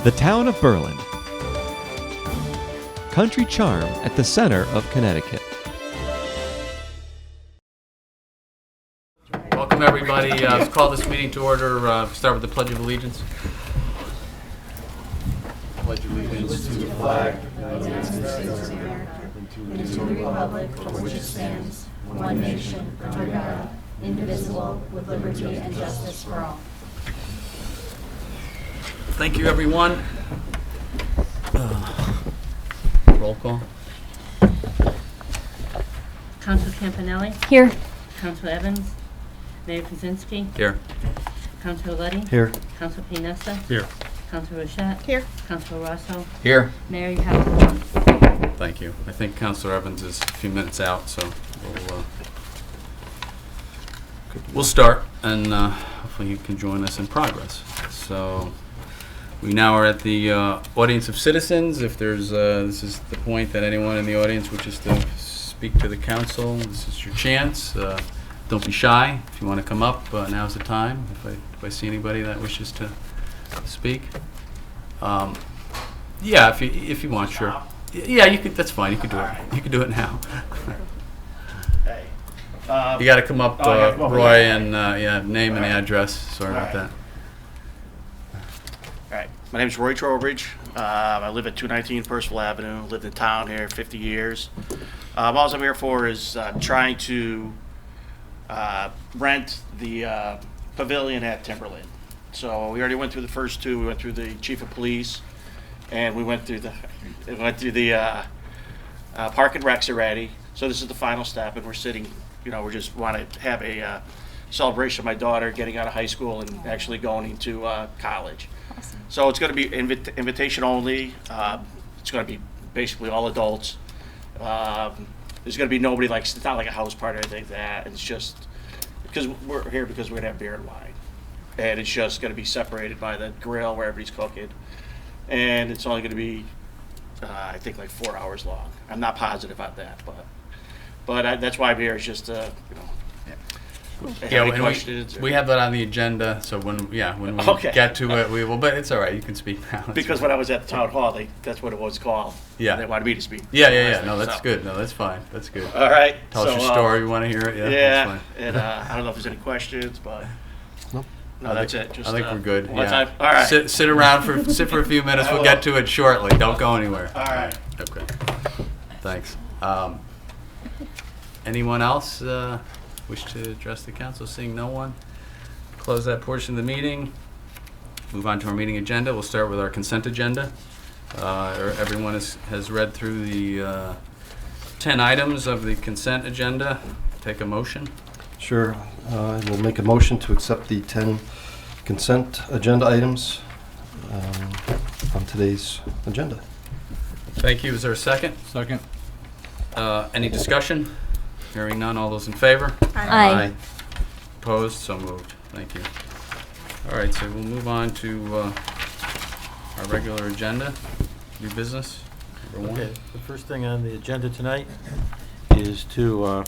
The town of Berlin. Country charm at the center of Connecticut. Welcome everybody. Let's call this meeting to order. Start with the Pledge of Allegiance. Pledge of Allegiance to the flag of the United States of America and to the republic for which it stands, one nation, under God, indivisible, with liberty and justice for all. Thank you, everyone. Roll call. Council Campanelli. Here. Council Evans. Mayor Kaczynski. Here. Council Luddy. Here. Council Pinesta. Here. Council Rochette. Here. Council Rosso. Here. Mayor, you have one. Thank you. I think Councilor Evans is a few minutes out, so we'll start, and hopefully you can join us in progress. So we now are at the audience of citizens. If there's, this is the point that anyone in the audience wishes to speak to the council, this is your chance. Don't be shy. If you want to come up, now's the time. If I see anybody that wishes to speak. Yeah, if you want, sure. Yeah, you could. That's fine. You could do it. You could do it now. Hey. You got to come up, come up, Roy, yeah. and name and address. Sorry about that. All right. My name is Roy Trowbridge. I live at 219 Percival Avenue. Lived in town here 50 years. All I'm here for is trying to rent the pavilion at Timberland. So we already went through the first two. We went through the chief of police, and we went through the park and recs already. So this is the final step, and we're sitting. We just want to have a celebration of my daughter getting out of high school and actually going into college. Awesome. So it's going to be invitation only. It's going to be basically all adults. There's going to be nobody it's not like a house party or anything like that. It's just because we're here because we're going to have beer and wine. And it's just going to be separated by the grill where everybody's cooking. And it's only going to be, I think, like 4 hours long. I'm not positive on that, but that's why I'm here. Is just, Yeah, any and questions? we have that on the agenda. So when we Okay. get to it, we will. But it's all right. You can speak now. Because when I was at the town hall, that's what it was called. Yeah. They wanted me to speak. Yeah. No, that's So- good. No, that's fine. That's good. All right. Tell us so, your story. You want to hear it? Yeah. Yeah. That's fine. And I don't know if there's any questions, but no, I that's think- it. Just, I think we're good. One Yeah. time. All right. Sit around sit for a few minutes. I We'll will. get to it shortly. Don't go anywhere. All right. Okay. Thanks. Anyone else wish to address the council? Seeing no one, close that portion of the meeting. Move on to our meeting agenda. We'll start with our consent agenda. Everyone has read through the 10 items of the consent agenda. Take a motion. Sure. I will make a motion to accept the 10 consent agenda items on today's agenda. Thank you. Is there a second? Second. Any discussion? Hearing none. All those in favor? Aye. Opposed? So moved. Thank you. All right, so we'll move on to our regular agenda. New business, number one. Okay, the first thing on the agenda tonight is to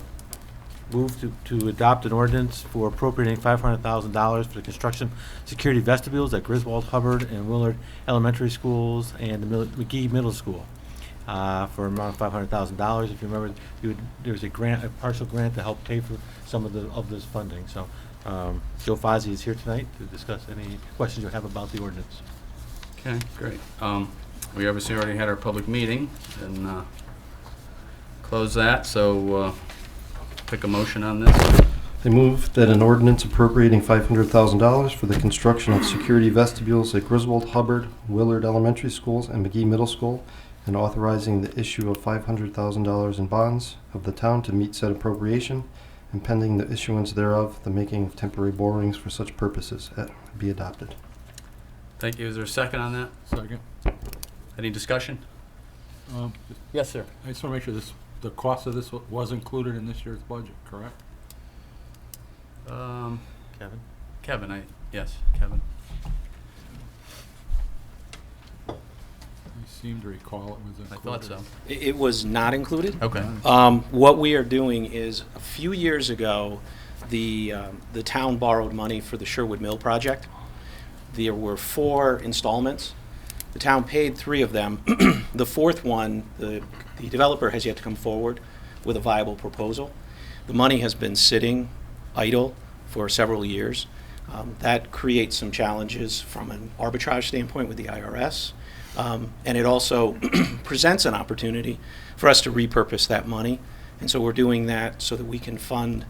move to adopt an ordinance for appropriating $500,000 for the construction security vestibules at Griswold, Hubbard, and Willard Elementary Schools and the McGee Middle School for an amount of $500,000. If you remember, there was a partial grant to help pay for some of this funding. So Joe Fozzie is here tonight to discuss any questions you have about the ordinance. Okay, great. We obviously already had our public meeting and close that, so pick a motion on this. I move that an ordinance appropriating $500,000 for the construction of security vestibules at Griswold, Hubbard, Willard Elementary Schools, and McGee Middle School, and authorizing the issue of $500,000 in bonds of the town to meet said appropriation, and pending the issuance thereof, the making of temporary borrowings for such purposes be adopted. Thank you. Is there a second on that? Second. Any discussion? Yes, sir. I just want to make sure the cost of this was included in this year's budget, correct? Kevin? Yes, Kevin. I seem to recall it was I included. thought so. It was not included. Okay. What we are doing is, a few years ago, the town borrowed money for the Sherwood Mill project. There were 4 installments. The town paid 3 of them. The fourth one, the developer has yet to come forward with a viable proposal. The money has been sitting idle for several years. That creates some challenges from an arbitrage standpoint with the IRS. And it also presents an opportunity for us to repurpose that money. And so we're doing that so that we can fund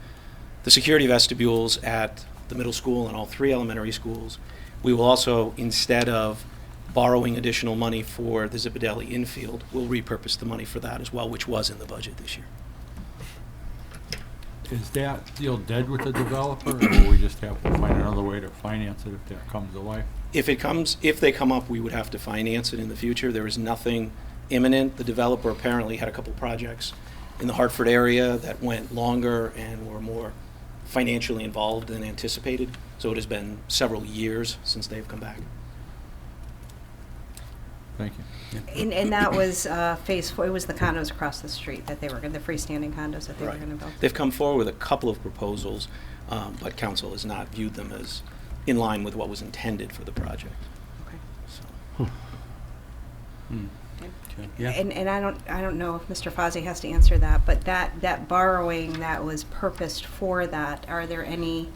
the security vestibules at the middle school and all 3 elementary schools. We will also, instead of borrowing additional money for the Zipadelli infield, we'll repurpose the money for that as well, which was in the budget this year. Is that deal dead with the developer, or will we just have to find another way to finance it if that comes to life? If they come up, we would have to finance it in the future. There is nothing imminent. The developer apparently had a couple projects in the Hartford area that went longer and were more financially involved than anticipated. So it has been several years since they've come back. Thank you. And that was phase 4. It was the condos across the street that they were the freestanding condos that they were Right. going to build. They've come forward with a couple of proposals, but council has not viewed them as in line with what was intended for the project. Okay. So, Yeah. And I don't know if Mr. Fozzie has to answer that, but that borrowing that was purposed for that, are there any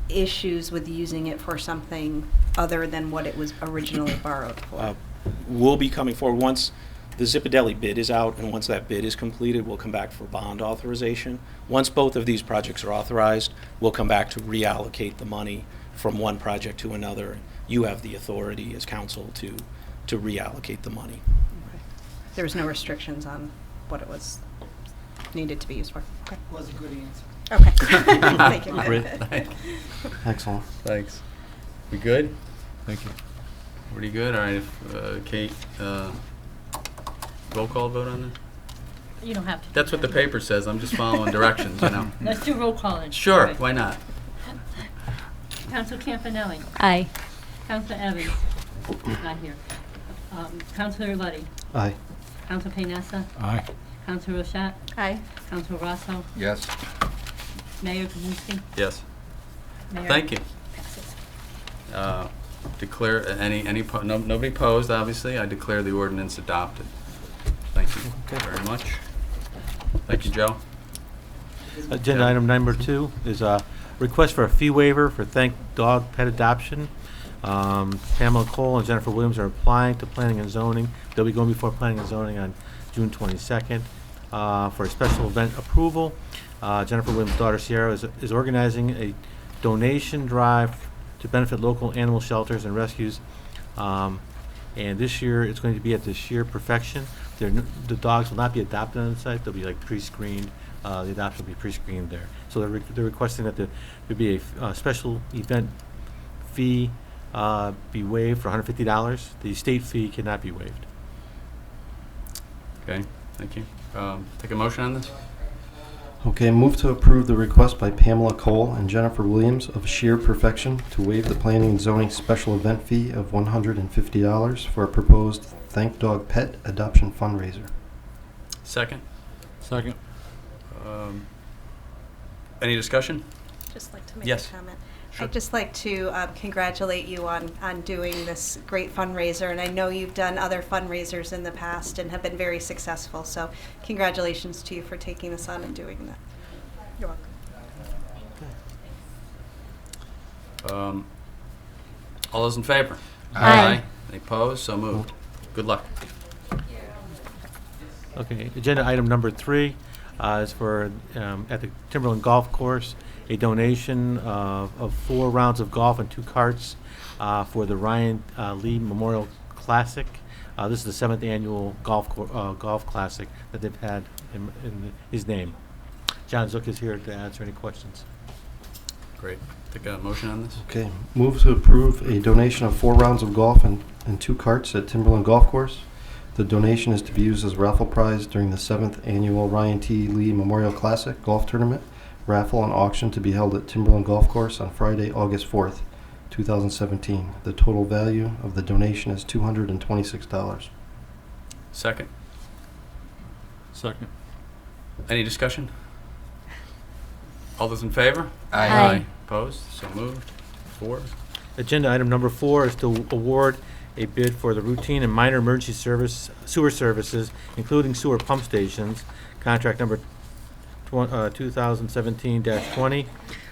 issues with using it for something other than what it was originally borrowed for? we'll be coming forward once the Zipadelli bid is out, and once that bid is completed, we'll come back for bond authorization. Once both of these projects are authorized, we'll come back to reallocate the money from one project to another. You have the authority as council to reallocate the money. Okay. There was no restrictions on what it was needed to be used for? Okay. Was a good answer. Okay. Thank you. Great. Excellent. Thanks. We good? Thank you. Pretty good. All right. Kate, roll call vote on this? You don't have to. do That's what the that. paper says. I'm just following directions, you know. Let's do roll call then. Sure. All right. Why not? Council Campanelli. Aye. Council Evans. Not here. Councilor Luddy. Aye. Council Paynessa. Aye. Council Rochette. Aye. Council Rosso. Yes. Mayor Kaminski. Yes. Mayor. Thank you. Passes. Declare nobody opposed, obviously. I declare the ordinance adopted. Thank you very much. Thank you, Joe. Agenda item number 2 is a request for a fee waiver for Thank Dog Pet Adoption. Pamela Cole and Jennifer Williams are applying to Planning and Zoning. They'll be going before Planning and Zoning on June 22nd for a special event approval. Jennifer Williams' daughter Sierra is organizing a donation drive to benefit local animal shelters and rescues. And this year it's going to be at the Sheer Perfection. The dogs will not be adopted on the site. They'll be like pre-screened. The adoption will be pre-screened there. So they're requesting that there be a special event fee be waived for $150. The state fee cannot be waived. Okay. Thank you. Take a motion on this? Okay, move to approve the request by Pamela Cole and Jennifer Williams of Sheer Perfection to waive the planning and zoning special event fee of $150 for a proposed Thank Dog Pet adoption fundraiser. Second. Second. Any discussion? Just like to make Yes. a comment. Sure. I'd just like to congratulate you on doing this great fundraiser, and I know you've done other fundraisers in the past and have been very successful, so congratulations to you for taking this on and doing that. You're welcome. All those in favor? Aye. Any opposed? So moved. Good luck. Okay, agenda item number 3 is for, at the Timberland Golf Course, a donation of 4 rounds of golf and 2 carts for the Ryan Lee Memorial Classic. This is the 7th annual golf classic that they've had in his name. John Zook is here to answer any questions. Great. Take a motion on this? Okay, move to approve a donation of 4 rounds of golf and 2 carts at Timberland Golf Course. The donation is to be used as raffle prize during the 7th annual Ryan T. Lee Memorial Classic Golf Tournament. Raffle and auction to be held at Timberland Golf Course on Friday, August 4th, 2017. The total value of the donation is $226. Second. Second. Any discussion? All those in favor? Aye. Opposed? So moved. 4. Agenda item number 4 is to award a bid for the routine and minor emergency sewer services, including sewer pump stations, contract number 2017-20.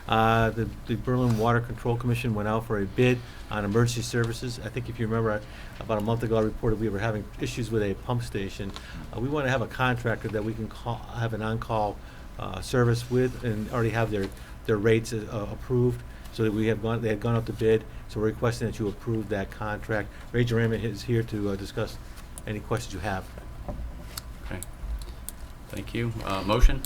The Berlin Water Control Commission went out for a bid on emergency services. I think if you remember, about a month ago, I reported we were having issues with a pump station. We want to have a contractor that we can have an on-call service with, and already have their rates approved, so that they had gone out to bid. So we're requesting that you approve that contract. Ray Jarama is here to discuss any questions you have. Okay. Thank you. Motion?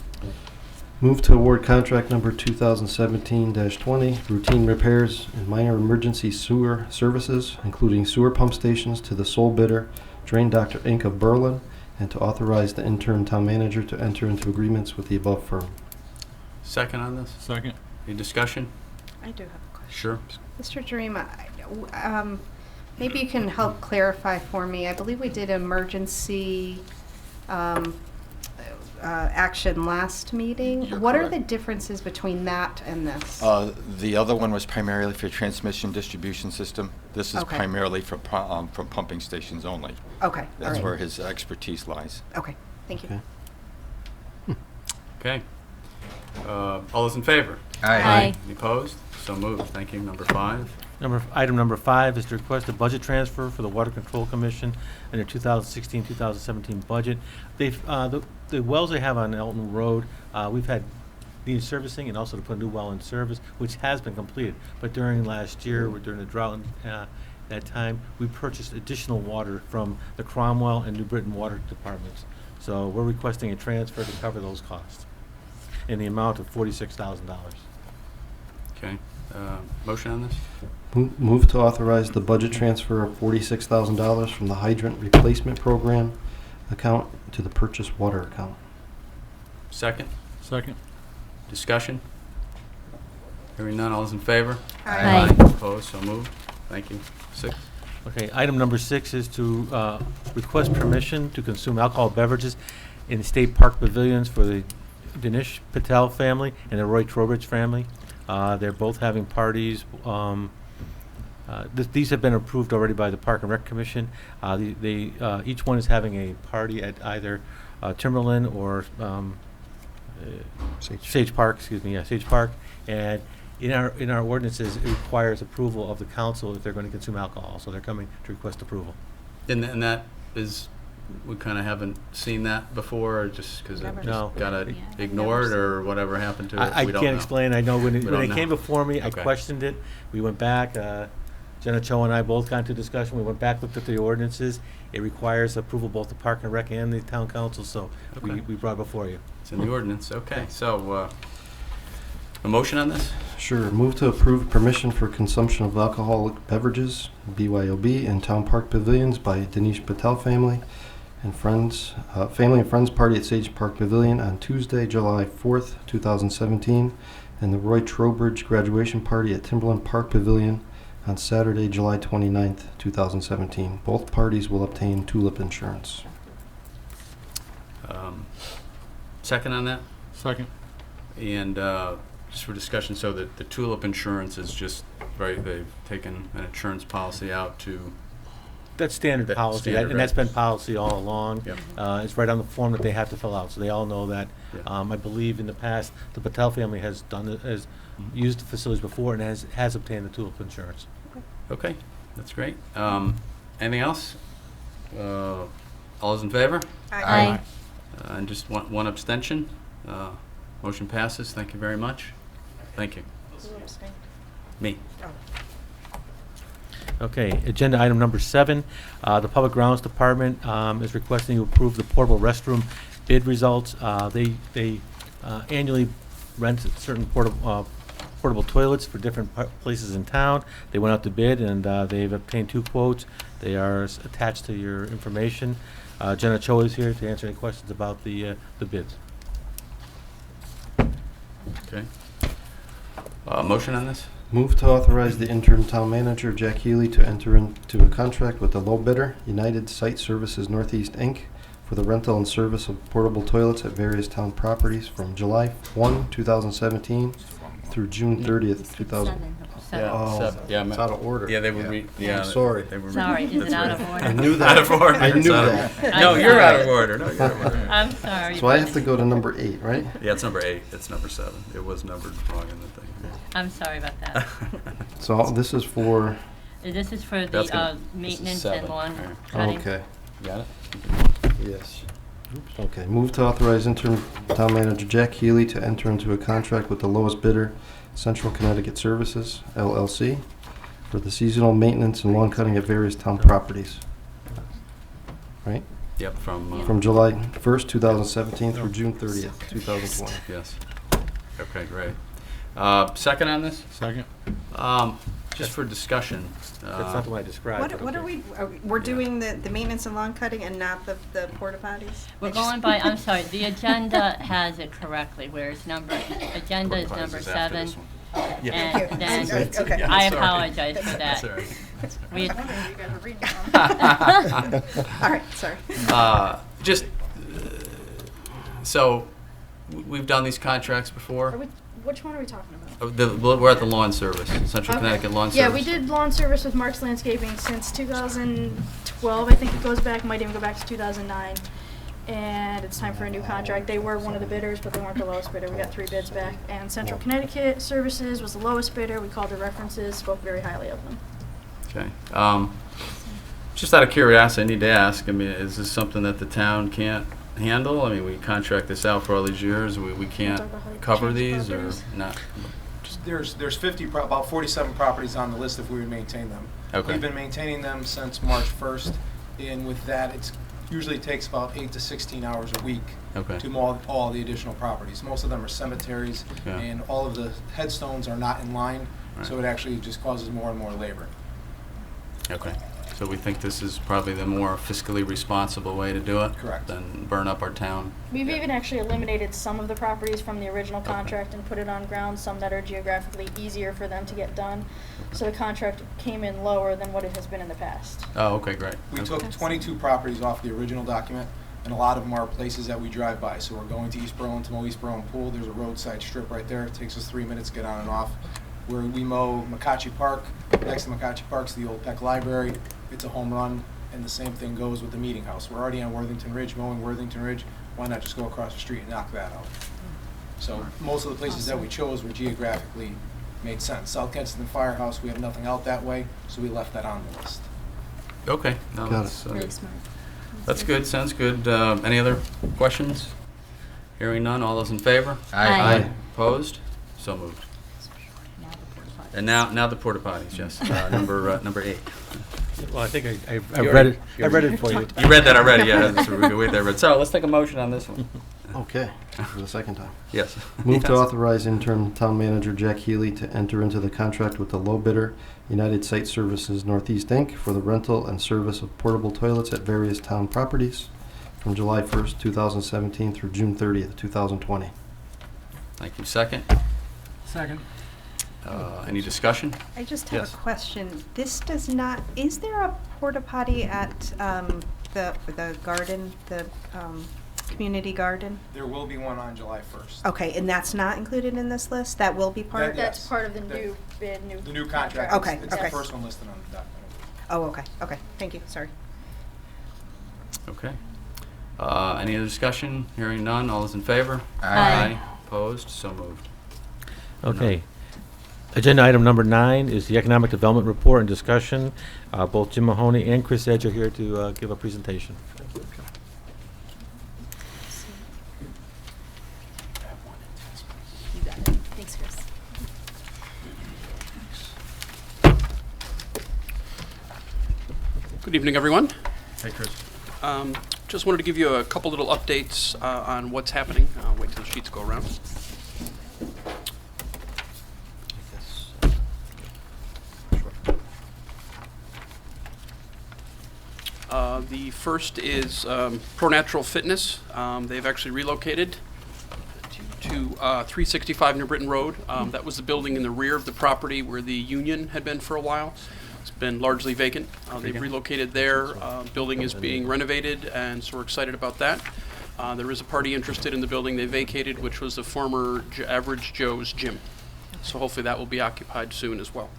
Move to award contract number 2017-20, routine repairs and minor emergency sewer services, including sewer pump stations, to the sole bidder, Drain Doctor Inc. of Berlin, and to authorize the interim town manager to enter into agreements with the above firm. Second on this? Second. Any discussion? I do have a question. Sure. Mr. Jarima, maybe you can help clarify for me. I believe we did emergency action last meeting. You're What are correct. the differences between that and this? The other one was primarily for transmission distribution system. This is Okay. primarily for from pumping stations only. Okay, all That's right. where his expertise lies. Okay, thank you. Okay. Okay. All those in favor? Aye. Any opposed? So moved. Thank you. Number 5. Item number 5 is to request a budget transfer for the Water Control Commission in their 2016-2017 budget. They've, the wells they have on Elton Road, we've had needed servicing, and also to put a new well in service, which has been completed. But during last year, during the drought, that time, we purchased additional water from the Cromwell and New Britain Water Departments. So we're requesting a transfer to cover those costs in the amount of $46,000. Okay. Motion on this? Move to authorize the budget transfer of $46,000 from the hydrant replacement program account to the purchase water account. Second? Second. Discussion? Hearing none. All those in favor? Aye. Opposed? So moved. Thank you. 6. Okay, item number 6 is to request permission to consume alcohol beverages in state park pavilions for the Dinesh Patel family and the Roy Trowbridge family. They're both having parties. These have been approved already by the Park and Rec Commission. Each one is having a party at either Timberland or Sage Park, Sage Park. And in our ordinances, it requires approval of the council if they're going to consume alcohol. So they're coming to request approval. And that is, we kind of haven't seen that before, or just because it Never. just No. got Yeah, ignored, or whatever happened to it? I We don't can't know. explain. I know when We it don't came know. before me, I Okay. questioned it. We went back. Jenna Cho and I both got into discussion. We went back, looked at the ordinances. It requires approval both the Park and Rec and the Town Council, so Okay. we brought it before you. It's in the ordinance. Okay. So, a motion on this? Sure. Move to approve permission for consumption of alcoholic beverages, BYOB, in town park pavilions by Dinesh Patel family and friends, family and friends party at Sage Park Pavilion on Tuesday, July 4th, 2017, and the Roy Trowbridge graduation party at Timberland Park Pavilion on Saturday, July 29th, 2017. Both parties will obtain tulip insurance. Second on that? Second. And just for discussion, so that the tulip insurance is just, right, they've taken an insurance policy out to, That's standard That policy, standard, and that's right. been policy all along. Yep. It's right on the form that they have to fill out, so they all know that. Yeah. I believe in the past, the Patel family has used the facilities before and has obtained the tulip insurance. okay, that's great. Anything else? All those in favor? Aye. And just one abstention. Motion passes. Thank you very much. Thank you. Me. Okay, agenda item number 7, the Public Grounds Department is requesting you approve the portable restroom bid results. They annually rent certain portable toilets for different places in town. They went out to bid, and they've obtained 2 quotes. They are attached to your information. Jenna Cho is here to answer any questions about the bids. Okay. Motion on this? Move to authorize the interim town manager, Jack Healy, to enter into a contract with the low bidder, United Site Services Northeast, Inc., for the rental and service of portable toilets at various town properties from July 1, 2017 through June 30th, 2000. Seven. Yeah, It's out of order. Yeah, they were. Yeah, Sorry. They were Sorry, is that's it out right. of order? I knew that. Out of order. I knew It's out of that. order. I'm No, you're out of sorry. order. No, you're out of order. I'm sorry. So I have to go to number 8, right? Yeah, it's number 8. It's number 7. It was numbered wrong in the thing. I'm sorry about that. So this is for, This is for That's the gonna- this is maintenance 7. and lawn Alright. cutting. okay, Got it? yes. Okay, move to authorize interim town manager Jack Healy to enter into a contract with the lowest bidder, Central Connecticut Services, LLC, for the seasonal maintenance and lawn cutting at various town properties. Right? Yep, from. From July 1st, 2017 through June 30th, 2020. Yes. Okay, great. Second on this? Second? Just for discussion. That's not the one I described. What are we, we're Yeah. doing the maintenance and lawn cutting and not the porta potties? We're going by, I'm sorry, the agenda has it correctly, whereas agenda is number 7. Yeah. And then, Okay. Yeah, I sorry. apologize for That's that. all right. We, All right, sorry. Just, so, we've done these contracts before? Which one are we talking about? We're at the lawn service, Central Okay. Connecticut Lawn Service. Yeah, we did lawn service with Mark's Landscaping since 2012. I think it goes back, might even go back to 2009. And it's time for a new contract. They were one of the bidders, but they weren't the lowest bidder. We got 3 bids back. And Central Connecticut Services was the lowest bidder. We called the references, spoke very highly of them. Okay. Just out of curiosity, I need to ask, I mean, is this something that the town can't handle? I mean, we contract this out for all these years, we can't Talk about how to cover change these, or properties. not? There's about 47 properties on the list if we would maintain them. Okay. We've been maintaining them since March 1st, and with that, it usually takes about 8 to 16 hours a week Okay. to mow all the additional properties. Most of them are cemeteries, Yeah. and all of the headstones are not in line, so Right. it actually just causes more and more labor. Okay. So we think this is probably the more fiscally responsible way to do it? Correct. Than burn up our town? We've Yeah. even actually eliminated some of the properties from the original Okay. contract and put it on ground, some that are geographically easier for them to get done. So the contract came in lower than what it has been in the past. Oh, okay, great. We Okay. took 22 properties off the original document, and a lot of them are places that we drive by. So we're going to East Berlin to mow East Berlin Pool. There's a roadside strip right there. It takes us 3 minutes to get on and off. Where we mow McCotchie Park, next to McCotchie Park's the old Peck Library. It's a home run, and the same thing goes with the meeting house. We're already on Worthington Ridge, mowing Worthington Ridge. Why not just go across the street and knock that out? So most of the places that we chose were geographically made sense. South Kensington Firehouse, we have nothing out that way, so we left that on the list. Okay. No, Got that's, Really smart. That's good, sounds good. Any other questions? Hearing none, all those in favor? Aye. Opposed? So moved. And now the porta potties, yes. Number 8. Well, I think I You read already- it, I read it for you. You read that already, yeah. So we wait there. So let's take a motion on this one. Okay, for the second time. Yes. Move to Yes. authorize interim town manager Jack Healy to enter into the contract with the low bidder, United Site Services Northeast, Inc., for the rental and service of portable toilets at various town properties from July 1st, 2017 through June 30th, 2020. Thank you. Second. Second. Any discussion? I just have Yes. a question. This does not, is there a porta potty at the garden, the community garden? There will be one on July 1st. Okay, and that's not included in this list? That will be part? That- That's Yes. part of the The- new bid, new. The new contract. Okay, It's okay. the first one listed on the document. Oh, okay, okay. Thank you, sorry. Okay. Any other discussion? Hearing none, all those in favor? Aye. Opposed? So moved. Okay. Agenda item number 9 is the Economic Development Report and discussion. Both Jim Mahoney and Chris Edge are here to give a presentation. You got it. Thanks, Chris. Good evening, everyone. Hey, Chris. Just wanted to give you a couple little updates on what's happening. I'll wait till the sheets go around. The first is Pro Natural Fitness. They've actually relocated to 365 New Britain Road. That was the building in the rear of the property where the Union had been for a while. It's been largely vacant. They've relocated there. Building is being renovated, and so we're excited about that. There is a party interested in the building they vacated, which was the former Average Joe's Gym. So hopefully that will be occupied soon as well.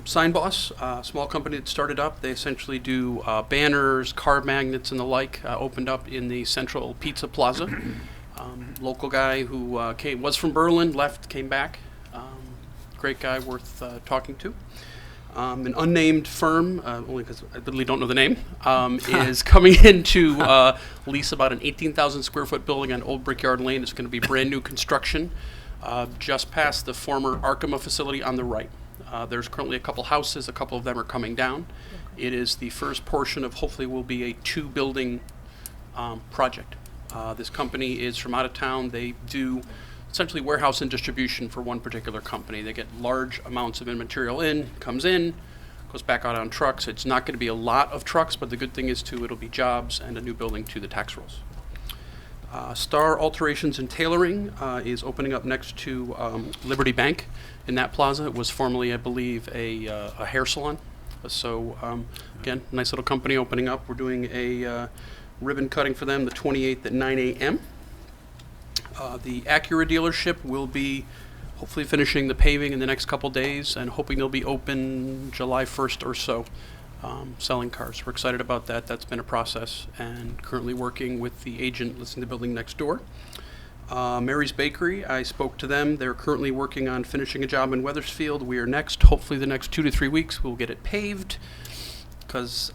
Sign Boss, small company that started up. They essentially do banners, car magnets, and the like. Opened up in the Central Pizza Plaza. Local guy who was from Berlin, left, came back. Great guy, worth talking to. An unnamed firm, only because I literally don't know the name, is coming in to lease about an 18,000 square foot building on Old Brickyard Lane. It's going to be brand new construction, just past the former Arkema facility on the right. There's currently a couple houses, a couple of them are coming down. It is the first portion of hopefully will be a 2-building project. This company is from out of town. They do essentially warehouse and distribution for one particular company. They get large amounts of material in, comes in, goes back out on trucks. It's not going to be a lot of trucks, but the good thing is too, it'll be jobs and a new building to the tax rolls. Star Alterations and Tailoring is opening up next to Liberty Bank in that plaza. It was formerly, I believe, a hair salon. So again, nice little company opening up. We're doing a ribbon cutting for them the 28th at 9 a.m. The Acura dealership will be hopefully finishing the paving in the next couple days and hoping they'll be open July 1st or so, selling cars. We're excited about that. That's been a process, and currently working with the agent listing the building next door. Mary's Bakery, I spoke to them. They're currently working on finishing a job in Weathersfield. We are next. Hopefully the next 2 to 3 weeks we'll get it paved, because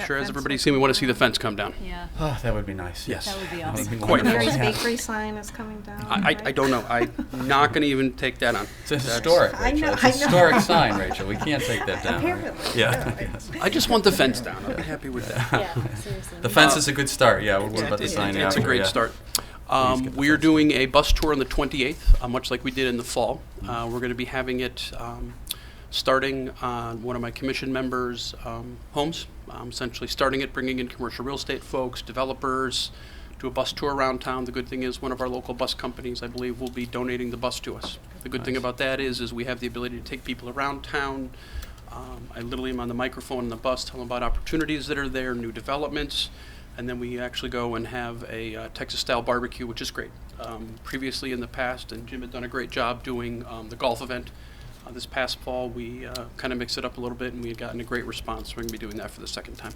sure as everybody's seen, we want to see the fence come down. Yeah. Oh, that would be nice. Yes. That would be awesome. Quite Mary's Yeah. Bakery sign is coming down. I don't know. I'm not going to even take that on. It's a historic, I Rachel. know, It's a I know. historic sign, Rachel. We can't take that down. Apparently. Yeah. Yeah. Yes. I just want the fence down. I'll be happy with that. Yeah, seriously. The fence is a good start. Yeah, what about the sign It's a after? great Yeah. start. Please get the We are fence doing a bus tour on the 28th, much like we did in the fall. We're going to be having it starting on one of my commission members' homes, essentially starting it, bringing in commercial real estate folks, developers, do a bus tour around town. The good thing is one of our local bus companies, I believe, will be donating the bus to us. The good thing about that is we have the ability to take people around town. I literally am on the microphone in the bus, telling them about opportunities that are there, new developments, and then we actually go and have a Texas-style barbecue, which is great. Previously in the past, and Jim had done a great job doing the golf event. This past fall, we kind of mixed it up a little bit, and we had gotten a great response. We're going to be doing that for the second time.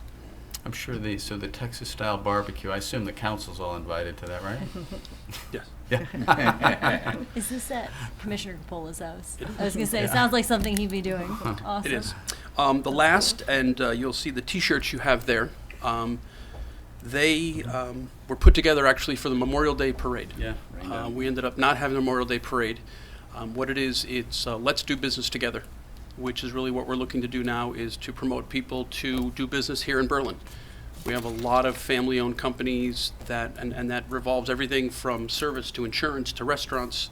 I'm sure the Texas-style barbecue, I assume the council's all invited to that, right? Yes. Yeah. Is this at Commissioner Capola's house? It is. I was going to say, it sounds like something he'd be doing. Awesome. It is. The last, and you'll see the T-shirts you have there. They were put together actually for the Memorial Day Parade. Yeah. We ended up not having a Memorial Day Parade. What it is, it's let's do business together, which is really what we're looking to do now, is to promote people to do business here in Berlin. We have a lot of family-owned companies that, and that revolves everything from service to insurance to restaurants,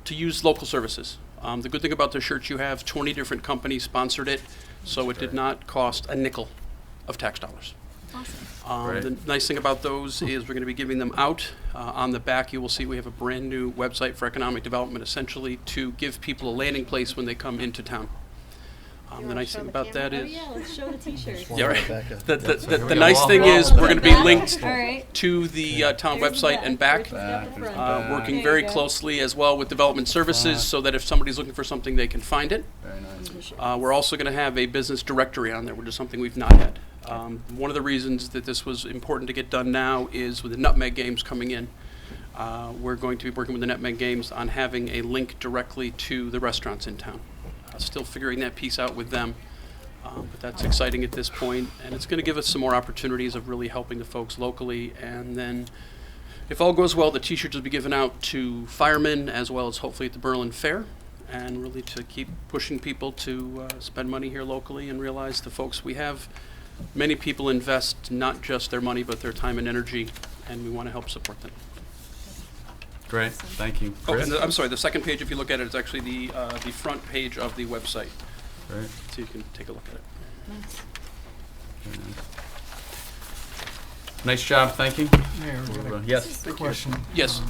to use local services. The good thing about the shirts you have, 20 different companies sponsored it, so it did not cost a nickel of tax dollars. Awesome. The nice thing about those is we're going to be giving them out. On the back, you will see we have a brand new website for economic development, essentially to give people a landing place when they come into town. The nice thing about that Oh, is, yeah, let's show the T-shirts. yeah, right. Back The nice thing is we're going to be linked All right. to the town There's the website and back. Richard's got the front. Working There very you go. closely as well with development services, so that if somebody's looking for something, they can find it. Very nice. We're also going to have a business directory on there, which is something we've not had. One of the reasons that this was important to get done now is with the Nutmeg games coming in. We're going to be working with the Nutmeg games on having a link directly to the restaurants in town. Still figuring that piece out with them, but that's exciting at this point, and it's going to give us some more opportunities of really helping the folks locally. And then, if all goes well, the T-shirts will be given out to firemen as well as hopefully at the Berlin Fair, and really to keep pushing people to spend money here locally and realize the folks we have. Many people invest not just their money but their time and energy, and we want to help support them. Great. Thank you. Oh, Chris? and I'm sorry, the second page, if you look at it, is actually the front page of the website, Great. so you can take a look at it. Nice. Very nice job. Thank you. Mayor, Yes. question. Yes.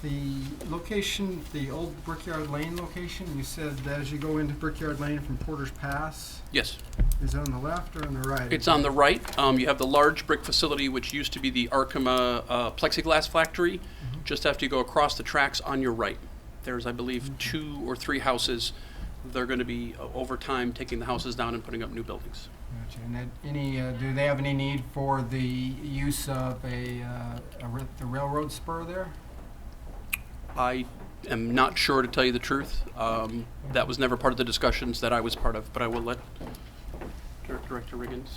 The location, the old Brickyard Lane location, you said that as you go into Brickyard Lane from Porter's Pass, Yes. is it on the left or on the right? It's on the right. You have the large brick facility, which used to be the Arkema plexiglass factory. Just after you go across the tracks on your right. There's, I believe, 2 or 3 houses. They're going to be, over time, taking the houses down and putting up new buildings. Gotcha. And do they have any need for the use of the railroad spur there? I am not sure, to tell you the truth. That was never part of the discussions that I was part of, but I will let Director Riggins.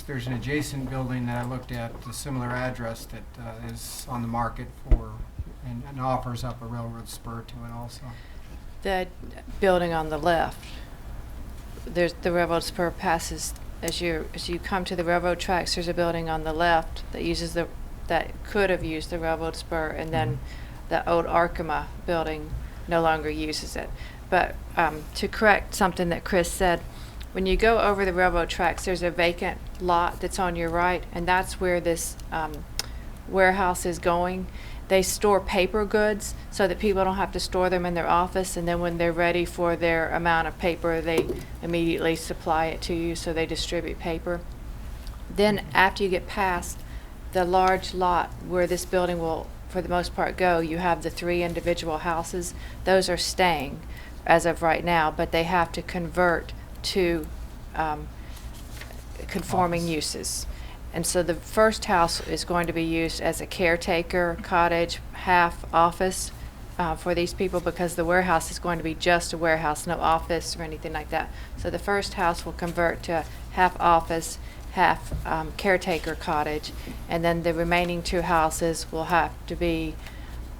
There's an adjacent building that I looked at, a similar address that is on the market for, and offers up a railroad spur to it also. The building on the left, there's the railroad spur passes as you come to the railroad tracks. There's a building on the left that could have used the railroad spur, and then the old Arkema building no longer uses it. But to correct something that Chris said, when you go over the railroad tracks, there's a vacant lot that's on your right, and that's where this warehouse is going. They store paper goods so that people don't have to store them in their office, and then when they're ready for their amount of paper, they immediately supply it to you, so they distribute paper. Then after you get past the large lot where this building will, for the most part, go, you have the 3 individual houses. Those are staying as of right now, but they have to convert to conforming uses. And so the first house is going to be used as a caretaker cottage, half office for these people, because the warehouse is going to be just a warehouse, no office or anything like that. So the first house will convert to half office, half caretaker cottage, and then the remaining 2 houses will have to be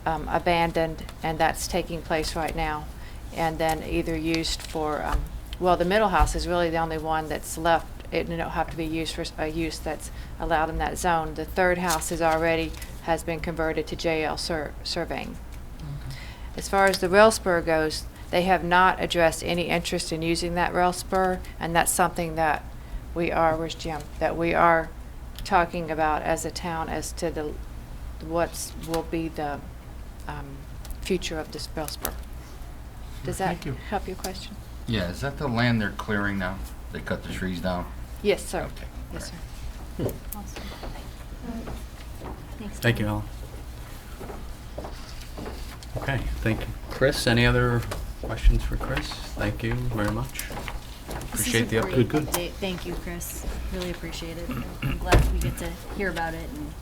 abandoned, and that's taking place right now, and then either used for, well, the middle house is really the only one that's left. It will have to be used for a use that's allowed in that zone. The 3rd house has been converted to JL surveying. As far as the rail spur goes, they have not addressed any interest in using that rail spur, and that's something that we are, where's Jim, that we are talking about as a town as to what will be the future of this rail spur. Does that help your question? Yeah, is that the land they're clearing now? They cut the trees down? Yes, sir. Okay. Yes, sir. Awesome. Thanks. Thank you, Helen. Okay, thank you. Chris, any other questions for Chris? Thank you very much. Appreciate the update. Thank you, Chris. Really appreciate it. I'm glad we get to hear about it, and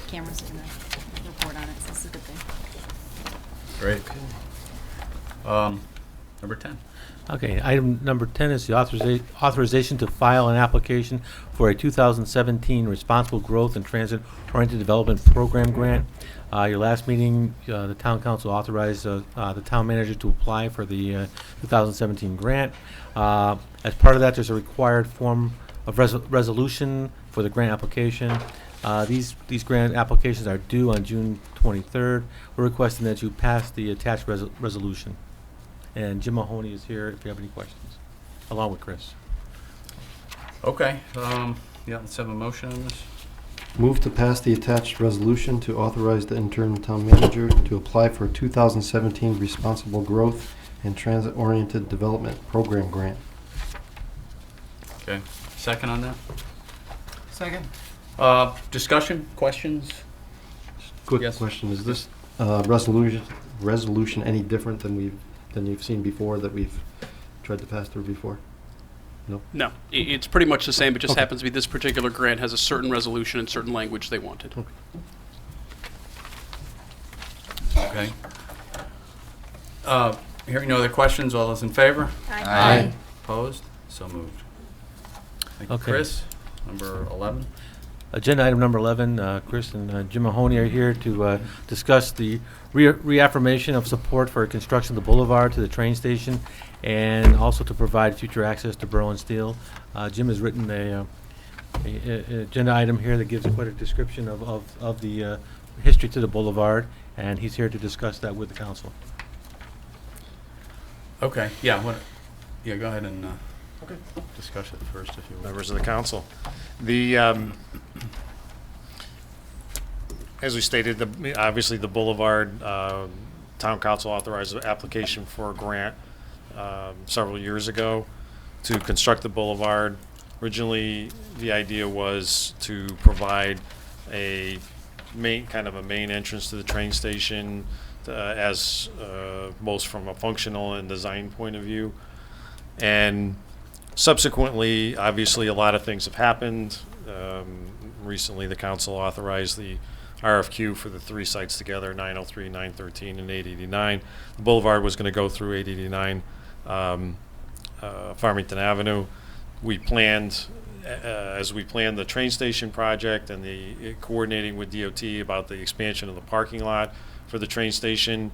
cameras are going to report on it, so this is a good thing. Great. Number 10. Okay, item number 10 is the authorization to file an application for a 2017 Responsible Growth and Transit-Oriented Development Program grant. Your last meeting, the town council authorized the town manager to apply for the 2017 grant. As part of that, there's a required form of resolution for the grant application. These grant applications are due on June 23rd. We're requesting that you pass the attached resolution. And Jim Mahoney is here if you have any questions, along with Chris. Okay, yeah, let's have a motion on this. Move to pass the attached resolution to authorize the interim town manager to apply for a 2017 Responsible Growth and Transit-Oriented Development Program grant. Okay, second on that? Second. Discussion, questions? Quick question, is this resolution any different than you've seen before, that we've tried to pass through before? No? No, it's pretty much the same. It just Okay. happens to be this particular grant has a certain resolution and certain language they wanted. Okay. Hearing no other questions, all those in favor? Aye. Aye. Opposed? So moved. Thank you, Okay. Chris. Number 11. Agenda item number 11, Chris and Jim Mahoney are here to discuss the reaffirmation of support for construction of the boulevard to the train station, and also to provide future access to Berlin Steel. Jim has written a agenda item here that gives quite a description of the history to the boulevard, and he's here to discuss that with the council. Okay, yeah, go ahead and discuss it first, if you will. Members of the council. as we stated, obviously the Boulevard, Town Council authorized an application for a grant several years ago to construct the boulevard. Originally, the idea was to provide a main entrance to the train station, as most from a functional and design point of view. And subsequently, obviously, a lot of things have happened. Recently, the council authorized the RFQ for the 3 sites together, 903, 913, and 889. The boulevard was going to go through 889 Farmington Avenue. We planned, as we planned the train station project and the coordinating with DOT about the expansion of the parking lot for the train station,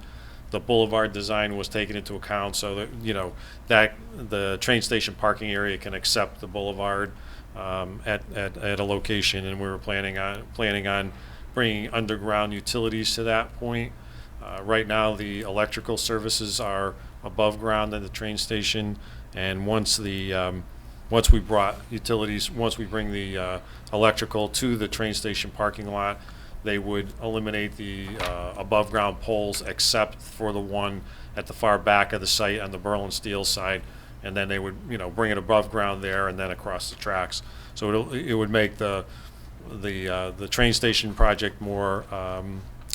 the boulevard design was taken into account so that, that the train station parking area can accept the boulevard at a location, and we were planning on bringing underground utilities to that point. Right now, the electrical services are above ground at the train station, and once we bring the electrical to the train station parking lot, they would eliminate the above ground poles except for the one at the far back of the site on the Berlin Steel side, and then they would bring it above ground there and then across the tracks. So it would make the train station project more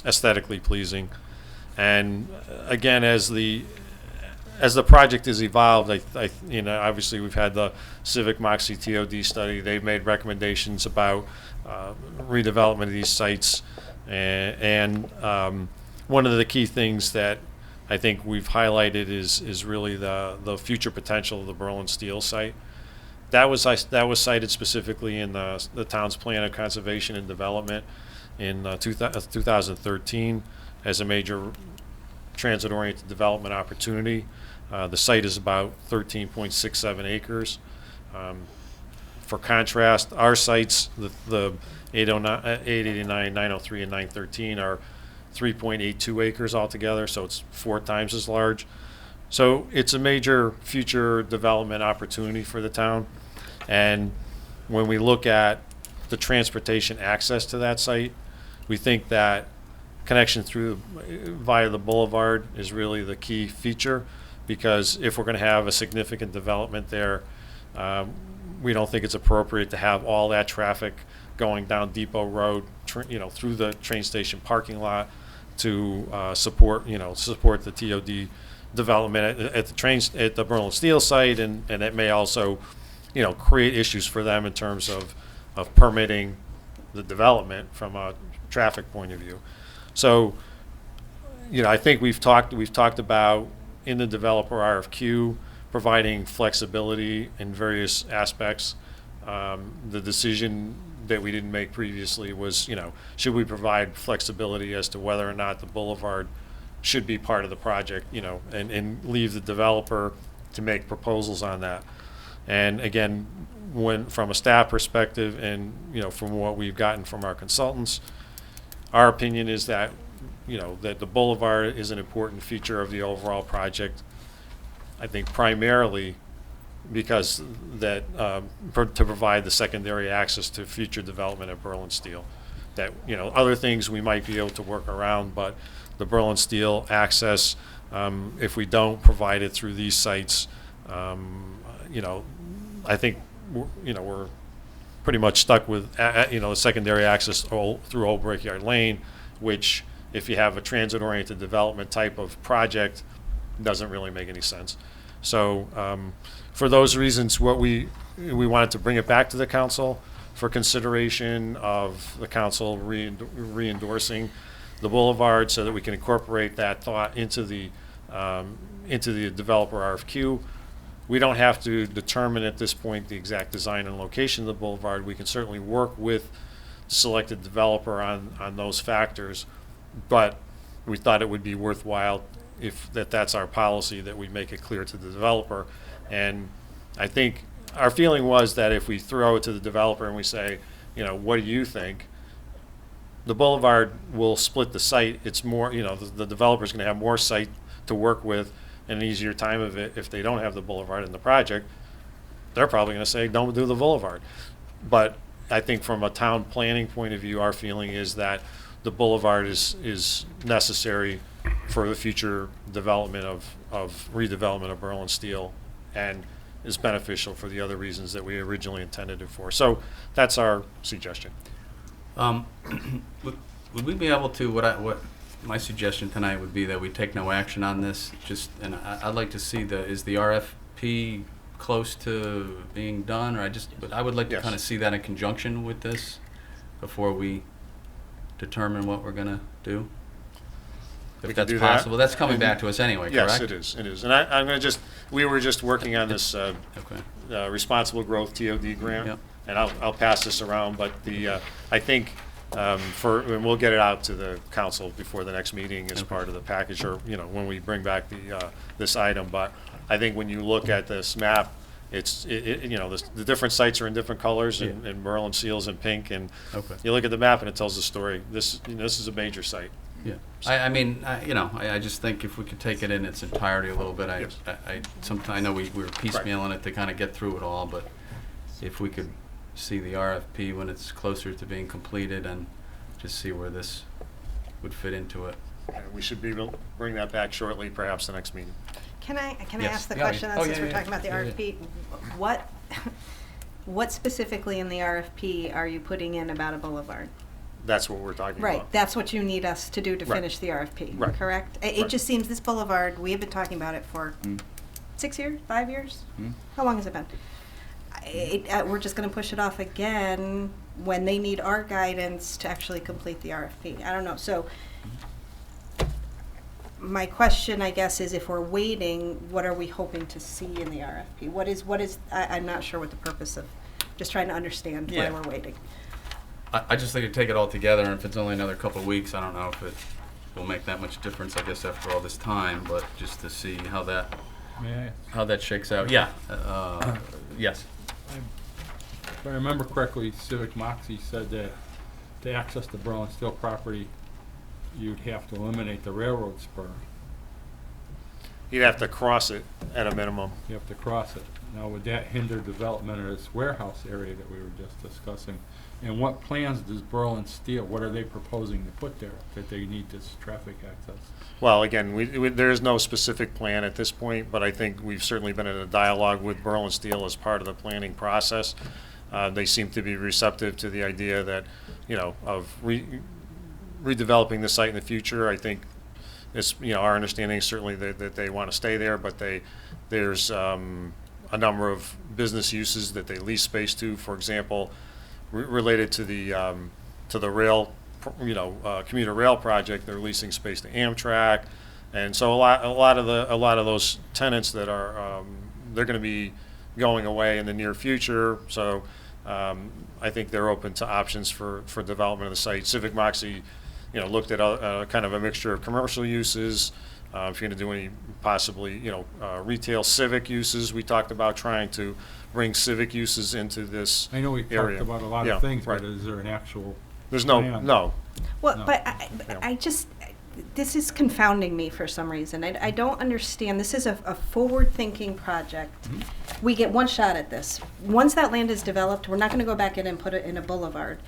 aesthetically pleasing. And again, as the project has evolved, obviously we've had the Civic Moxie TOD study. They've made recommendations about redevelopment of these sites, and one of the key things that I think we've highlighted is really the future potential of the Berlin Steel site. That was cited specifically in the town's plan of conservation and development in 2013 as a major transit-oriented development opportunity. The site is about 13.67 acres. For contrast, our sites, the 889, 903, and 913 are 3.82 acres altogether, so it's 4 times as large. So it's a major future development opportunity for the town. And when we look at the transportation access to that site, we think that connection via the boulevard is really the key feature, because if we're going to have a significant development there, we don't think it's appropriate to have all that traffic going down Depot Road, through the train station parking lot to support the TOD development at the Berlin Steel site, and it may also, create issues for them in terms of permitting the development from a traffic point of view. So, I think we've talked about in the developer RFQ providing flexibility in various aspects. The decision that we didn't make previously was, should we provide flexibility as to whether or not the boulevard should be part of the project, and leave the developer to make proposals on that. And again, from a staff perspective and, from what we've gotten from our consultants, our opinion is that, that the boulevard is an important feature of the overall project. I think primarily because to provide the secondary access to future development at Berlin Steel. That, other things we might be able to work around, but the Berlin Steel access, if we don't provide it through these sites, I think we're pretty much stuck with the secondary access through Old Brickyard Lane, which, if you have a transit-oriented development type of project, doesn't really make any sense. So for those reasons, what we wanted to bring it back to the council for consideration of the council re-endorsing the boulevard, so that we can incorporate that thought into the developer RFQ. We don't have to determine at this point the exact design and location of the boulevard. We can certainly work with the selected developer on those factors, but we thought it would be worthwhile if that's our policy, that we make it clear to the developer. And I think our feeling was that if we throw it to the developer and we say, what do you think? The boulevard will split the site. It's more, the developer's going to have more site to work with and an easier time of it if they don't have the boulevard in the project. They're probably going to say, don't do the boulevard. But I think from a town planning point of view, our feeling is that the boulevard is necessary for the future development of redevelopment of Berlin Steel, and is beneficial for the other reasons that we originally intended it for. So that's our suggestion. Would we be able to, what my suggestion tonight would be that we take no action on this, and I'd like to see is the RFP close to being done, or I would like to kind of see that in conjunction with this before we determine what we're gonna do. If that's possible. That's coming back to us anyway, correct? Yes, it is. It is. And I'm going to we were just working on this responsible growth TOD grant, and I'll pass this around. But I think and we'll get it out to the council before the next meeting as part of the package, or when we bring back this item. But I think when you look at this map, the different sites are in different colors, and Berlin Steel's in pink, and you look at the map and it tells the story. This is a major site. Yeah, I just think if we could take it in its entirety a little bit, I know we were piecemealing it to kind of get through it all, but if we could see the RFP when it's closer to being completed and just see where this would fit into it. We should be able to bring that back shortly, perhaps the next meeting. Can I ask the question then, since we're talking about the RFP? What specifically in the RFP are you putting in about a boulevard? That's what we're talking about. Right, that's what you need us to do to finish the RFP, correct? It just seems this boulevard, we have been talking about it for 6 years, 5 years? How long has it been? We're just going to push it off again when they need our guidance to actually complete the RFP. I don't know. So my question, I guess, is if we're waiting, what are we hoping to see in the RFP? What is? I'm not sure what the purpose of. Just trying to understand why we're waiting. I just think to take it all together, and if it's only another couple of weeks, I don't know if it will make that much difference, I guess, after all this time, but just to see how that shakes out. Yeah. Yes. If I remember correctly, Civic Moxie said that to access the Berlin Steel property, you'd have to eliminate the railroad spur. You'd have to cross it at a minimum. You have to cross it. Now, would that hinder development of this warehouse area that we were just discussing? And what plans does Berlin Steel, what are they proposing to put there that they need this traffic access? Well, again, there is no specific plan at this point, but I think we've certainly been in a dialogue with Berlin Steel as part of the planning process. They seem to be receptive to the idea that, of redeveloping the site in the future. I think it's, our understanding is certainly that they want to stay there, but there's a number of business uses that they lease space to, for example, related to the rail, commuter rail project. They're leasing space to Amtrak, and so a lot of those tenants that are they're going to be going away in the near future. So I think they're open to options for development of the site. Civic Moxie, looked at kind of a mixture of commercial uses. If you're going to do any possibly, retail civic uses, we talked about trying to bring civic uses into this area. I know we talked about a lot of things, but is there an actual There's plan? no. Well, No. but I just, this is confounding me for some reason. I don't understand. This is a forward-thinking project. We get one shot at this. Once that land is developed, we're not going to go back in and put it in a boulevard.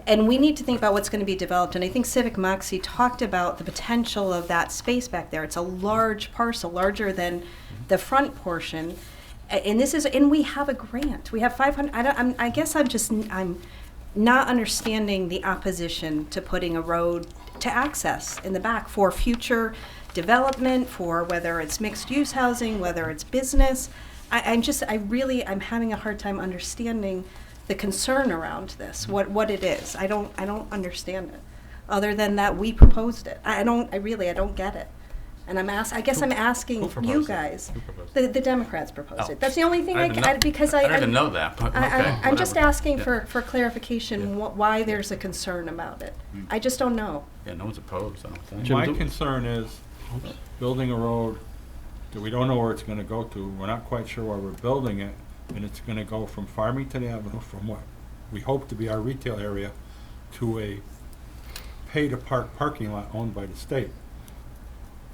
And we need to think about what's going to be developed. And I think Civic Moxie talked about the potential of that space back there. It's a large parcel, larger than the front portion. And we have a grant. We have 500. I guess I'm not understanding the opposition to putting a road to access in the back for future development, for whether it's mixed use housing, whether it's business. I'm having a hard time understanding the concern around this, what it is. I don't understand it, other than that we proposed it. I don't get it. And I'm asking you guys. The Democrats proposed it. That's the only thing I don't even know that. But okay, I'm just asking for clarification why there's a concern about it. I just don't know. Yeah, no one's opposed, I don't think. My concern is building a road that we don't know where it's going to go to. We're not quite sure where we're building it, and it's going to go from Farmington Avenue, from what we hope to be our retail area, to a pay-to-park parking lot owned by the state,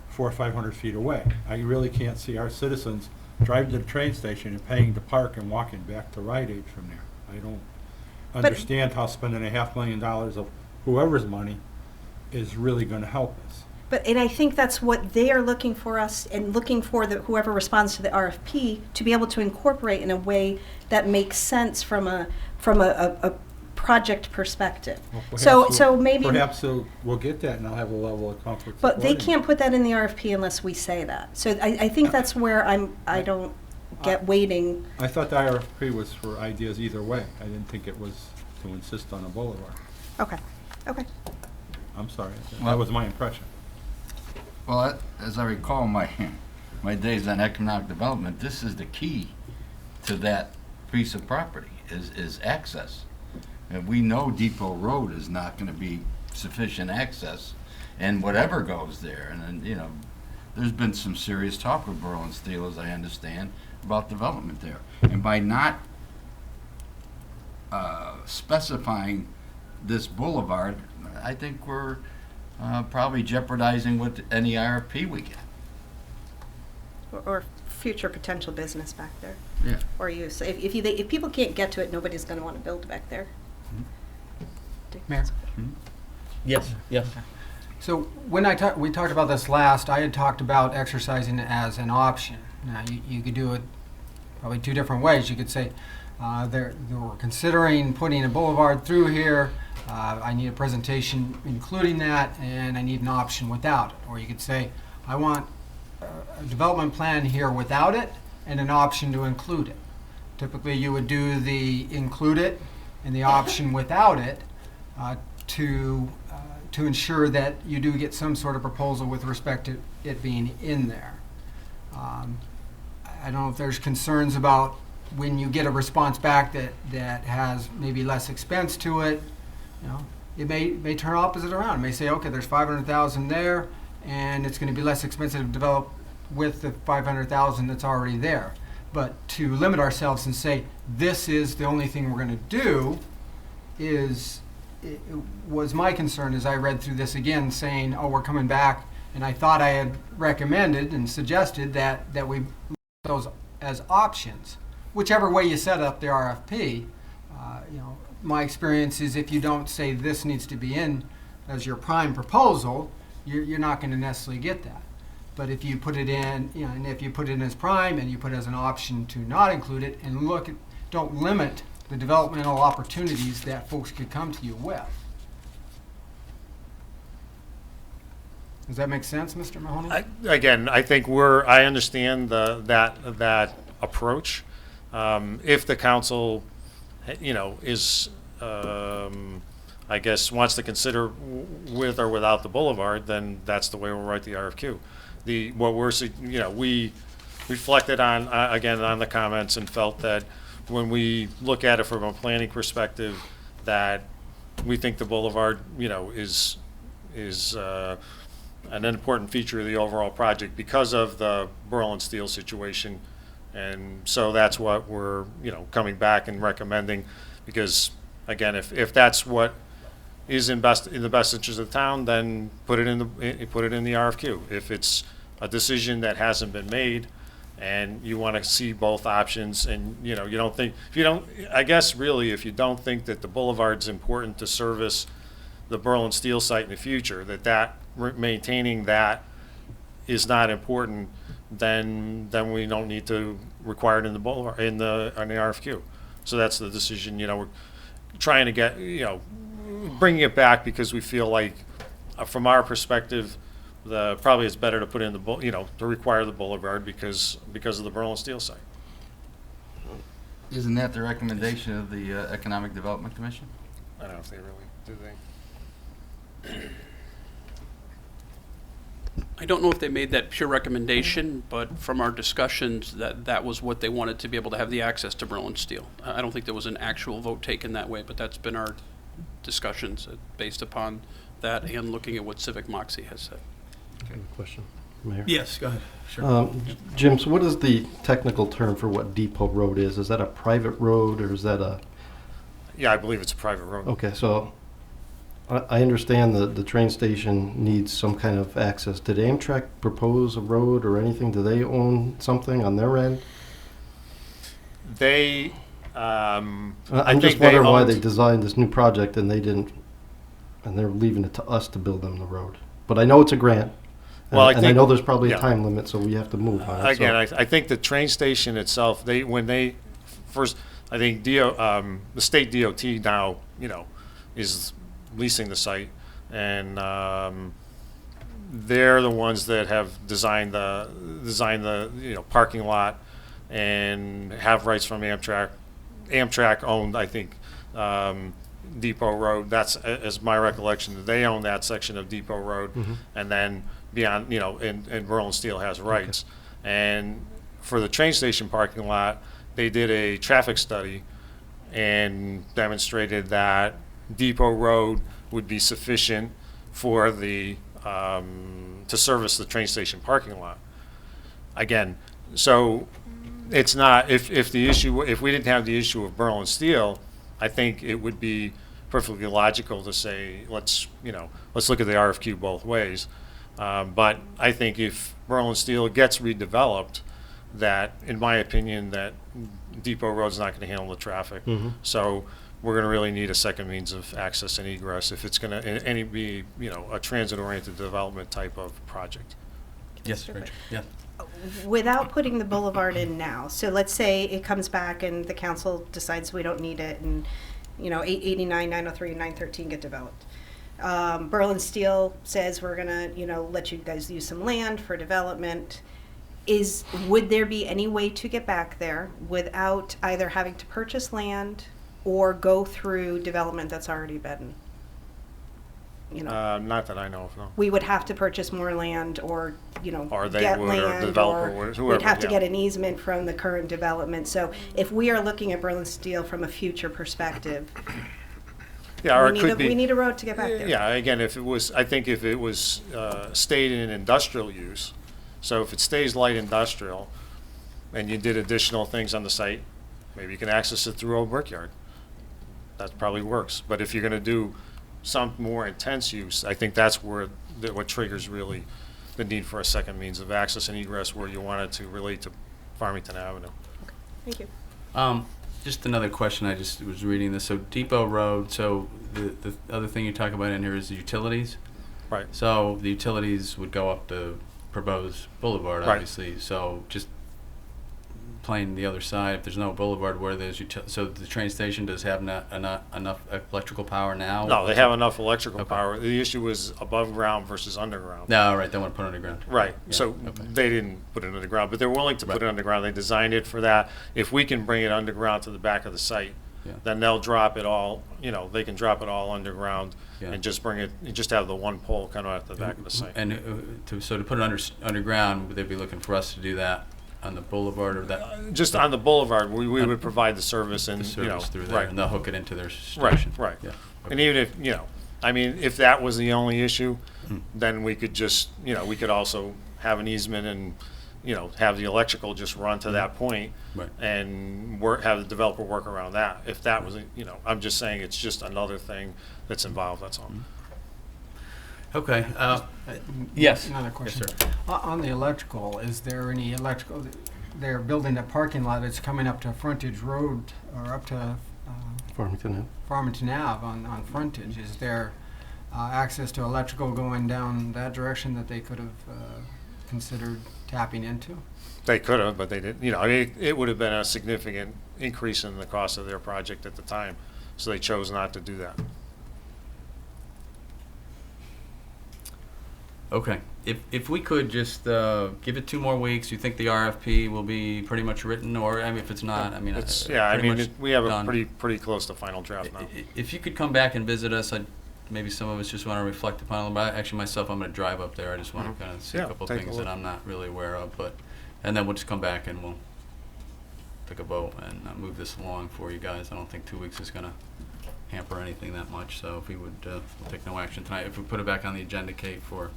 400 or 500 feet away. I really can't see our citizens driving to the train station and paying to park and walking back to Rite Aid from there. I don't understand how spending $500,000 of whoever's money is really gonna help us. And I think that's what they are looking for us, and looking for whoever responds to the RFP to be able to incorporate in a way that makes sense from a project perspective. Well, So maybe. Perhaps we'll get that and I'll have a level of comfort. But they supporting can't put that in the RFP unless we say that. So I think that's where I don't get waiting. I thought the RFP was for ideas either way. I didn't think it was to insist on a boulevard. Okay. I'm sorry. That was my impression. Well, as I recall my days on economic development, this is the key to that piece of property, is access. And we know Depot Road is not going to be sufficient access, and whatever goes there. And you know, there's been some serious talk with Berlin Steel, as I understand, about development there. And by not specifying this boulevard, I think we're probably jeopardizing with any RFP we get. Or future potential business back there. Yeah. Or use. If people can't get to it, nobody's going to want to build back there. Mayor? Yes. So when we talked about this last, I had talked about exercising it as an option. Now, you could do it probably two different ways. You could say, they were considering putting a boulevard through here. I need a presentation including that, and I need an option without it. Or you could say, I want a development plan here without it and an option to include it. Typically, you would do the include it and the option without it to ensure that you do get some sort of proposal with respect to it being in there. I don't know if there's concerns about when you get a response back that has maybe less expense to it. You know, it may turn opposite around. It may say, okay, there's 500,000 there, and it's going to be less expensive to develop with the 500,000 that's already there. But to limit ourselves and say this is the only thing we're going to do was my concern as I read through this again, saying, oh, we're coming back, and I thought I had recommended and suggested that we look at those as options. Whichever way you set up the RFP, my experience is if you don't say this needs to be in as your prime proposal, you're not going to necessarily get that. But if you put it in, and if you put it in as prime and you put it as an option to not include it, and don't limit the developmental opportunities that folks could come to you with. Does that make sense, Mr. Mahoney? I think I understand that approach. If the council, is, I guess, wants to consider with or without the boulevard, then that's the way we'll write the RFQ. We reflected on, again, on the comments and felt that when we look at it from a planning perspective, that we think the boulevard, is an important feature of the overall project because of the Berlin Steel situation. And so that's what we're, coming back and recommending, because again, if that's what is in the best interest of the town, then put it in the RFQ. If it's a decision that hasn't been made and you want to see both options, and if you don't think that the boulevard's important to service the Berlin Steel site in the future, maintaining that is not important, then we don't need to require it in the boulevard in the RFQ. So that's the decision. We're trying to get bringing it back because we feel like, from our perspective, probably it's better to put in to require the boulevard because of the Berlin Steel site. Isn't that the recommendation of the Economic Development Commission? I don't know if they really do. I don't know if they made that pure recommendation, but from our discussions, that was what they wanted to be able to have the access to Berlin Steel. I don't think there was an actual vote taken that way, but that's been our discussions based upon that and looking at what Civic Moxie has said. Okay. Question, Mayor? Yes, go ahead. Sure. Jim, so what is the technical term for what Depot Road is? Is that a private road, or is that a... Yeah, I believe it's a private road. Okay, so I understand the train station needs some kind of access. Did Amtrak propose a road or anything? Do they own something on their end? They, I'm just wondering why they designed this new project and they didn't and they're leaving it to us to build them the road. But I know it's a grant, Well, I and I think- know there's probably yeah. a time limit, so we have to move on it. Again, so. I think the train station itself, when they first, I think the state DOT now, is leasing the site, and they're the ones that have designed the parking lot and have rights from Amtrak. Amtrak owned, I think, Depot Road. That's, as my recollection, they own that section of Depot Road, and then beyond, and Berlin Steel has rights. And for the train station parking lot, they did a traffic study and demonstrated that Depot Road would be sufficient for the to service the train station parking lot. Again, so it's not, if we didn't have the issue of Berlin Steel, I think it would be perfectly logical to say, let's look at the RFQ both ways. But I think if Berlin Steel gets redeveloped, that, in my opinion, that Depot Road's not going to handle the traffic. So we're going to really need a second means of access and egress if it's going to be, a transit-oriented development type of project. Yes, Rachel. Yeah. Without putting the boulevard in now, so let's say it comes back and the council decides we don't need it, and 889, 903, and 913 get developed. Berlin Steel says we're gonna, let you guys use some land for development. Would there be any way to get back there without either having to purchase land or go through development that's already been? Not that I know of, no. We would have to purchase more land, or Or they get would, or land, developer would, whoever, we'd have to yeah. get an easement from the current development. So if we are looking at Berlin Steel from a future perspective, Yeah, or we it need could a, be. we need a road to get back there. Yeah, again, I think if it was stayed in industrial use, so if it stays light industrial, and you did additional things on the site, maybe you can access it through Old Brickyard. That probably works. But if you're going to do some more intense use, I think that's where what triggers really the need for a second means of access and egress, where you want it to relate to Farmington Avenue. Thank you. Just another question. I just was reading this. So Depot Road. So the other thing you talk about in here is the utilities. Right. So the utilities would go up the proposed boulevard, Right. obviously. So just playing the other side. If there's no boulevard, where there's so the train station does have not enough electrical power now. No, they have enough electrical power. The issue was above ground versus underground. No, right. They want to put it underground. Right. Yeah, So okay. they didn't put it underground, but they're willing to put it underground. They designed it for that. If we can bring it underground to the back of the site, Yeah. then they'll drop it all, they can drop it all underground Yeah. and just bring it, and just have the one pole kind of at the back of the site. And to put it underground, would they be looking for us to do that on the boulevard, or that? Just on the boulevard, we would provide the service and, The service through there, right. and they'll hook it into their Right, station. right. Yeah. And even if, if that was the only issue, then we could just, we could also have an easement and, have the electrical just run to that point Right. and have the developer work around that. If that was, I'm just saying it's just another thing that's involved, that's all. Okay. Yes. Another question. Yes, sir. On the electrical, is there any electrical, they're building a parking lot that's coming up to Frontage Road, or up to Farmington Ave. Farmington Ave on frontage. Is there access to electrical going down that direction that they could have considered tapping into? They could have, but they didn't, it would have been a significant increase in the cost of their project at the time, so they chose not to do that. Okay. If we could just give it 2 more weeks, you think the RFP will be pretty much written, or if it's not, It's, pretty much we have a done. pretty close to final draft now. If you could come back and visit us, maybe some of us just want to reflect upon it. But actually, myself, I'm going to drive up there. I just want to kind of see Yeah, a couple take a things look. that I'm not really aware of, and then we'll just come back and we'll take a vote and move this along for you guys. I don't think 2 weeks is going to hamper anything that much. So if we would, we'll take no action tonight. If we put it back on the agenda, Kate, for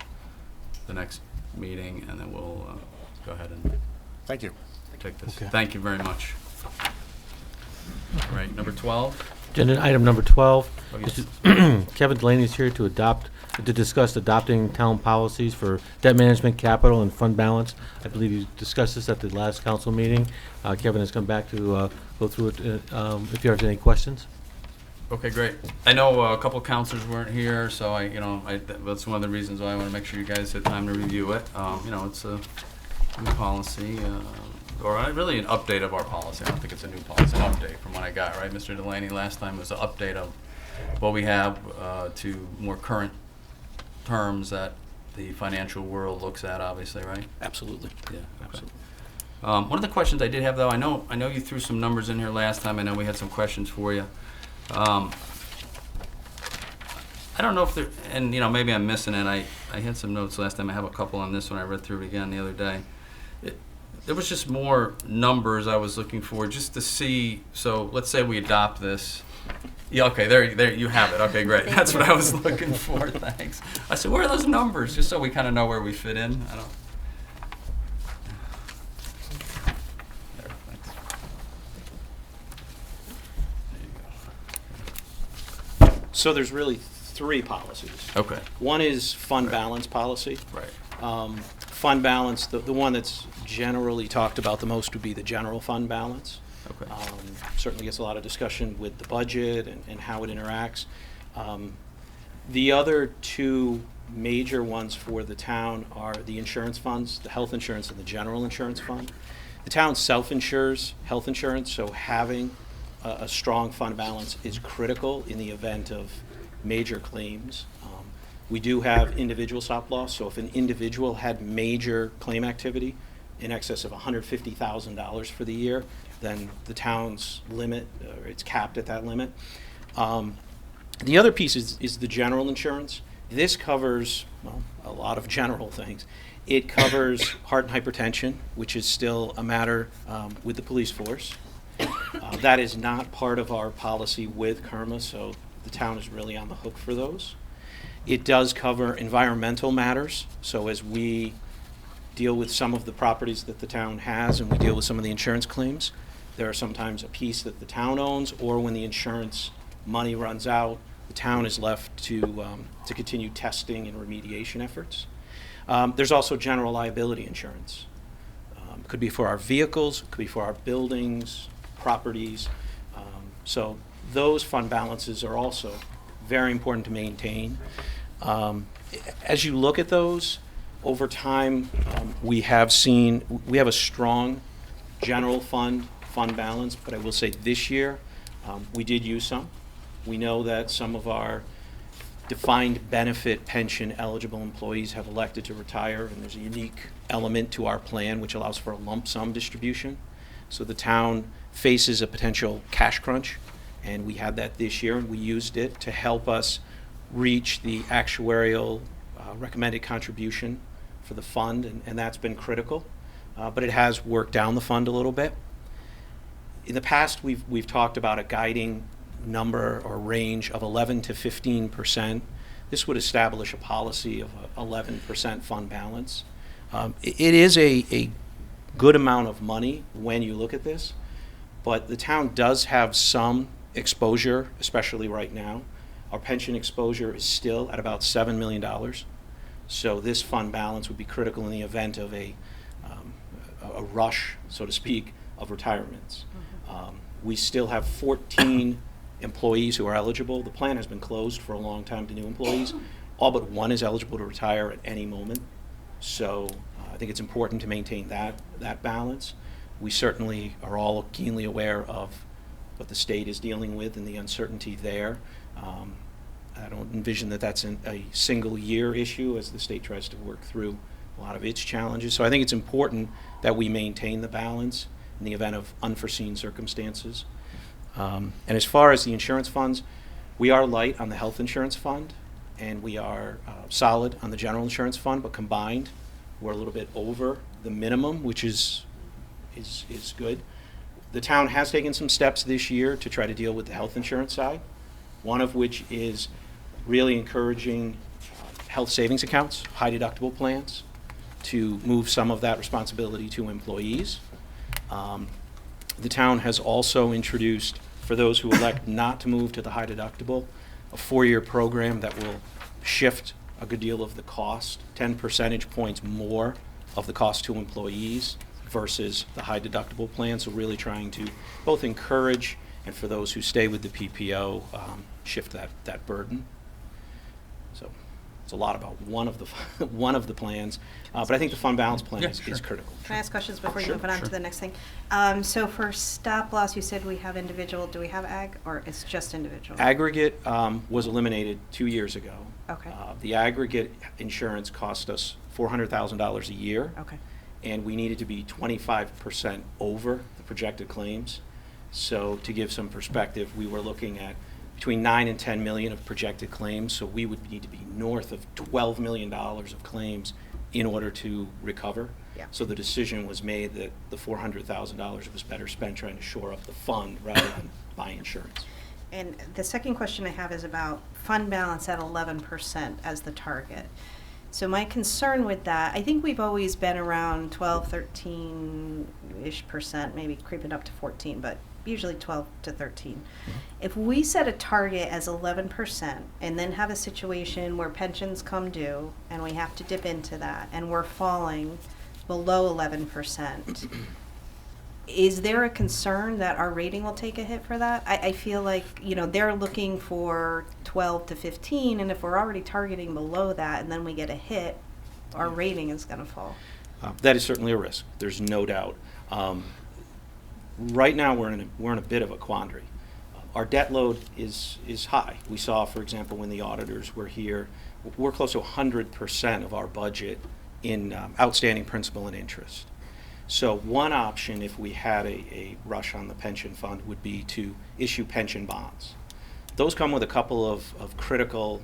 the next meeting, and then we'll go ahead and Thank you. take this. Okay. Thank you very much. All right, number 12. Agenda item number 12. Oh, yes. Kevin Delaney is here to discuss adopting town policies for debt management, capital, and fund balance. I believe you discussed this at the last council meeting. Kevin has come back to go through it if you have any questions. Okay, great. I know a couple counselors weren't here, so that's one of the reasons why I want to make sure you guys had time to review it. It's a new policy, or really an update of our policy. I don't think it's a new policy, an update from what I got, right? Mr. Delaney, last time was an update of what we have to more current terms that the financial world looks at, obviously, right? Absolutely. Yeah, absolutely. One of the questions I did have, though, I know you threw some numbers in here last time. I know we had some questions for you. I don't know if there, and maybe I'm missing it. I had some notes last time. I have a couple on this one. I read through it again the other day. There was just more numbers I was looking for just to see. So let's say we adopt this. Yeah, okay, there you have it. Okay, great. That's what I was looking for. Thanks. I said, where are those numbers? Just so we kind of know where we fit in. I don't. There, thanks. There you go. So there's really three policies. Okay. One is fund balance policy. Right. Fund balance, the one that's generally talked about the most would be the general fund balance. Okay. Certainly gets a lot of discussion with the budget and how it interacts. The other two major ones for the town are the insurance funds, the health insurance and the general insurance fund. The town self-insures health insurance, so having a strong fund balance is critical in the event of major claims. We do have individual stop loss, so if an individual had major claim activity in excess of $150,000 for the year, then the town's limit, or it's capped at that limit. The other piece is the general insurance. This covers, well, a lot of general things. It covers heart and hypertension, which is still a matter with the police force. That is not part of our policy with KERMA, so the town is really on the hook for those. It does cover environmental matters, so as we deal with some of the properties that the town has and we deal with some of the insurance claims, there are sometimes a piece that the town owns, or when the insurance money runs out, the town is left to continue testing and remediation efforts. There's also general liability insurance. Could be for our vehicles, could be for our buildings, properties. So those fund balances are also very important to maintain. As you look at those, over time, we have a strong general fund balance, but I will say this year, we did use some. We know that some of our defined benefit pension eligible employees have elected to retire, and there's a unique element to our plan which allows for a lump sum distribution. So the town faces a potential cash crunch, and we had that this year, and we used it to help us reach the actuarial recommended contribution for the fund, and that's been critical. But it has worked down the fund a little bit. In the past, we've talked about a guiding number or range of 11 to 15%. This would establish a policy of 11% fund balance. It is a good amount of money when you look at this, but the town does have some exposure, especially right now. Our pension exposure is still at about $7 million. So this fund balance would be critical in the event of a rush, so to speak, of retirements. We still have 14 employees who are eligible. The plan has been closed for a long time to new employees. All but one is eligible to retire at any moment. So I think it's important to maintain that balance. We certainly are all keenly aware of what the state is dealing with and the uncertainty there. I don't envision that that's a single year issue as the state tries to work through a lot of its challenges. So I think it's important that we maintain the balance in the event of unforeseen circumstances. And as far as the insurance funds, we are light on the health insurance fund, and we are solid on the general insurance fund, but combined, we're a little bit over the minimum, which is good. The town has taken some steps this year to try to deal with the health insurance side, one of which is really encouraging health savings accounts, high deductible plans, to move some of that responsibility to employees. The town has also introduced, for those who elect not to move to the high deductible, a 4-year program that will shift a good deal of the cost, 10 percentage points more of the cost to employees versus the high deductible plan. So really trying to both encourage and for those who stay with the PPO, shift that burden. So it's a lot about one of the one of the plans, but I think the fund balance plan is critical. Can I ask questions before you Sure, move on sure. to the next thing? So for stop loss, you said we have individual. Do we have ag, or it's just individual? Aggregate was eliminated 2 years ago. Okay. The aggregate insurance cost us $400,000 a year. Okay. And we needed to be 25% over the projected claims. So to give some perspective, we were looking at between 9 and 10 million of projected claims, so we would need to be north of $12 million of claims in order to recover. Yeah. So the decision was made that the $400,000 was better spent trying to shore up the fund rather than buy insurance. And the second question I have is about fund balance at 11% as the target. So my concern with that, I think we've always been around 12, 13-ish percent, maybe creeping up to 14, but usually 12 to 13. If we set a target as 11% and then have a situation where pensions come due and we have to dip into that and we're falling below 11%, is there a concern that our rating will take a hit for that? I feel like, you know, they're looking for 12 to 15, and if we're already targeting below that and then we get a hit, our rating is going to fall. That is certainly a risk. There's no doubt. Right now, we're in a bit of a quandary. Our debt load is high. We saw, for example, when the auditors were here, we're close to 100% of our budget in outstanding principal and interest. So one option, if we had a rush on the pension fund, would be to issue pension bonds. Those come with a couple of critical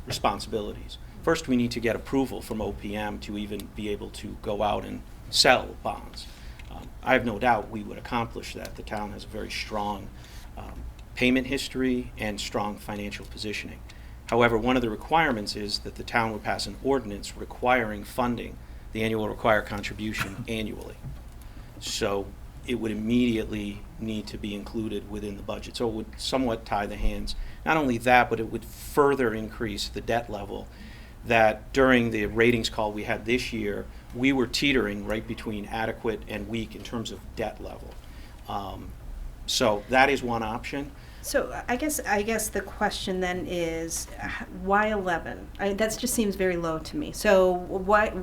responsibilities. First, we need to get approval from OPM to even be able to go out and sell bonds. I have no doubt we would accomplish that. The town has a very strong payment history and strong financial positioning. However, one of the requirements is that the town would pass an ordinance requiring funding, the annual required contribution annually. So it would immediately need to be included within the budget. So it would somewhat tie the hands. Not only that, but it would further increase the debt level that during the ratings call we had this year, we were teetering right between adequate and weak in terms of debt level. So that is one option. So I guess the question then is, why 11? That just seems very low to me. So why?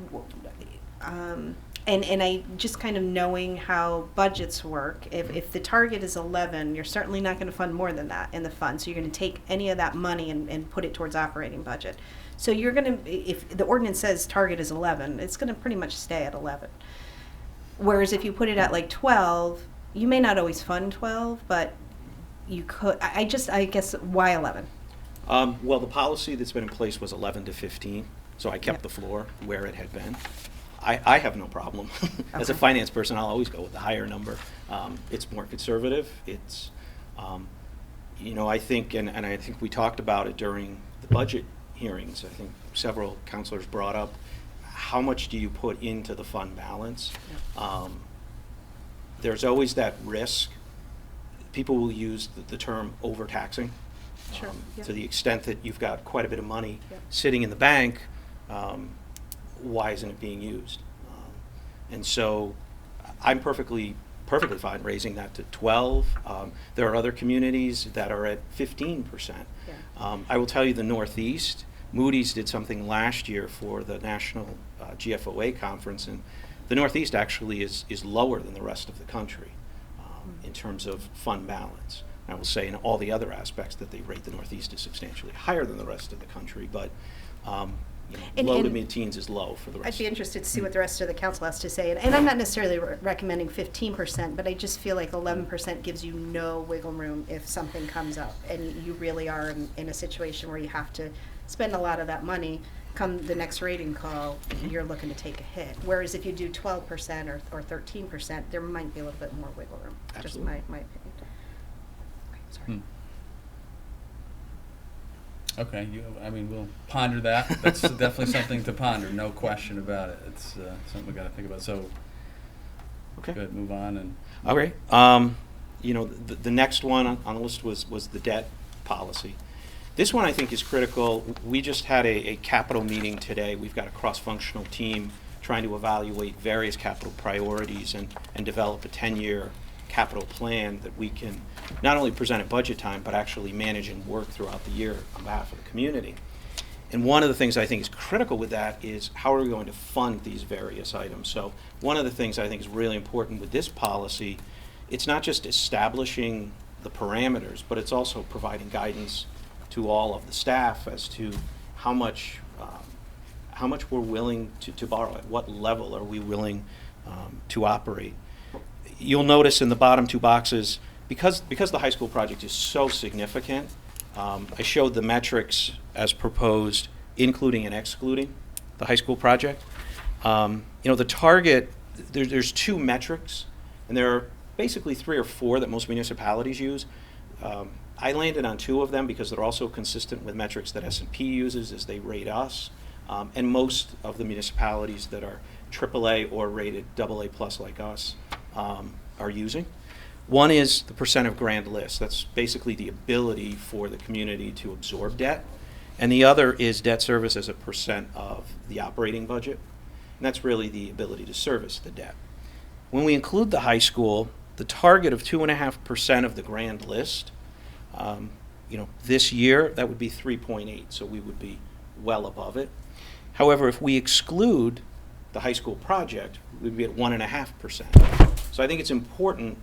And I just kind of knowing how budgets work, if the target is 11, you're certainly not going to fund more than that in the fund. So you're going to take any of that money and put it towards operating budget. So you're going to, if the ordinance says target is 11, it's going to pretty much stay at 11. Whereas if you put it at like 12, you may not always fund 12, but you could. I guess why 11? Well, the policy that's been in place was 11 to 15, so I kept the floor where it had been. I have no problem. As a finance person, I'll always go with the higher number. It's more conservative. It's, I think, and I think we talked about it during the budget hearings. I think several counselors brought up, how much do you put into the fund balance? There's always that risk. People will use the term overtaxing. Sure. To the extent that you've got quite a bit of money sitting in the bank, why isn't it being used? And so I'm perfectly fine raising that to 12. There are other communities that are at 15%. I will tell you the Northeast, Moody's did something last year for the National GFOA conference, and the Northeast actually is lower than the rest of the country in terms of fund balance. I will say in all the other aspects that they rate the Northeast is substantially higher than the rest of the country, but low to mid-teens is low for the rest. I'd be interested to see what the rest of the council has to say. And I'm not necessarily recommending 15%, but I just feel like 11% gives you no wiggle room if something comes up and you really are in a situation where you have to spend a lot of that money. Come the next rating call, you're looking to take a hit. Whereas if you do 12% or 13%, there might be a little bit more wiggle room. Absolutely. Just my opinion. Sorry. Okay, we'll ponder that. That's definitely something to ponder, no question about it. It's something we got to think about. So, okay, good. Move on and. Okay. The next one on the list was the debt policy. This one I think is critical. We just had a capital meeting today. We've got a cross-functional team trying to evaluate various capital priorities and develop a 10-year capital plan that we can not only present at budget time, but actually manage and work throughout the year on behalf of the community. And one of the things I think is critical with that is how are we going to fund these various items? So one of the things I think is really important with this policy, it's not just establishing the parameters, but it's also providing guidance to all of the staff as to how much we're willing to borrow, at what level are we willing to operate. You'll notice in the bottom two boxes, because the high school project is so significant, I showed the metrics as proposed, including and excluding the high school project. The target, there's two metrics, and there are basically 3 or 4 that most municipalities use. I landed on 2 of them because they're also consistent with metrics that S&P uses as they rate us, and most of the municipalities that are AAA or rated AA plus like us are using. One is the percent of grand list. That's basically the ability for the community to absorb debt. And the other is debt service as a percent of the operating budget. And that's really the ability to service the debt. When we include the high school, the target of 2.5% of the grand list, this year that would be 3.8, so we would be well above it. However, if we exclude the high school project, we'd be at 1.5%. So I think it's important,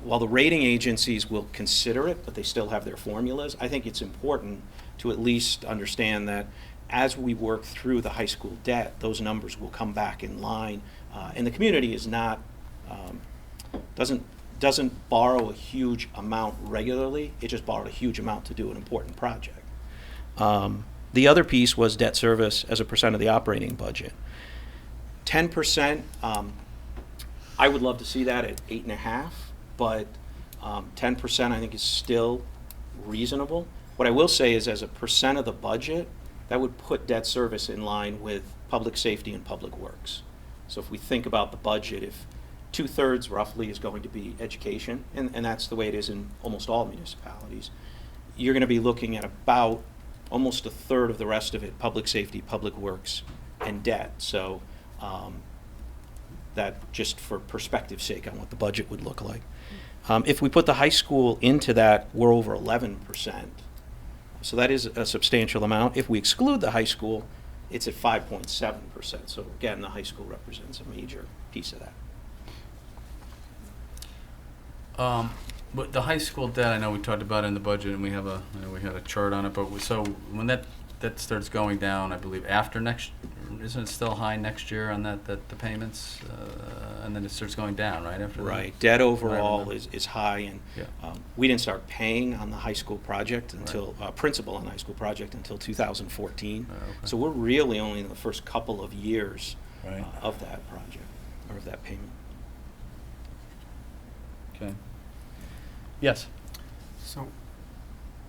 while the rating agencies will consider it, but they still have their formulas, I think it's important to at least understand that as we work through the high school debt, those numbers will come back in line, and the community is not, doesn't borrow a huge amount regularly, it just borrowed a huge amount to do an important project. The other piece was debt service as a percent of the operating budget. 10%, I would love to see that at 8.5%, but 10% I think is still reasonable. What I will say is as a percent of the budget, that would put debt service in line with public safety and public works. So if we think about the budget, if 2/3 roughly is going to be education, and that's the way it is in almost all municipalities, you're going to be looking at about almost 1/3 of the rest of it, public safety, public works, and debt. So that just for perspective's sake on what the budget would look like. If we put the high school into that, we're over 11%. So that is a substantial amount. If we exclude the high school, it's at 5.7%. So again, the high school represents a major piece of that. But the high school debt, I know we talked about it in the budget, and we had a chart on it. But so when that starts going down, I believe after next, isn't it still high next year on the payments, and then it starts going down right after that? Right. Debt overall is high, and yeah. We didn't start paying on the high school project until principal on the high school project until 2014. Oh, okay. So we're really only in the first couple of years Right. of that project or of that payment. Okay. Yes. So,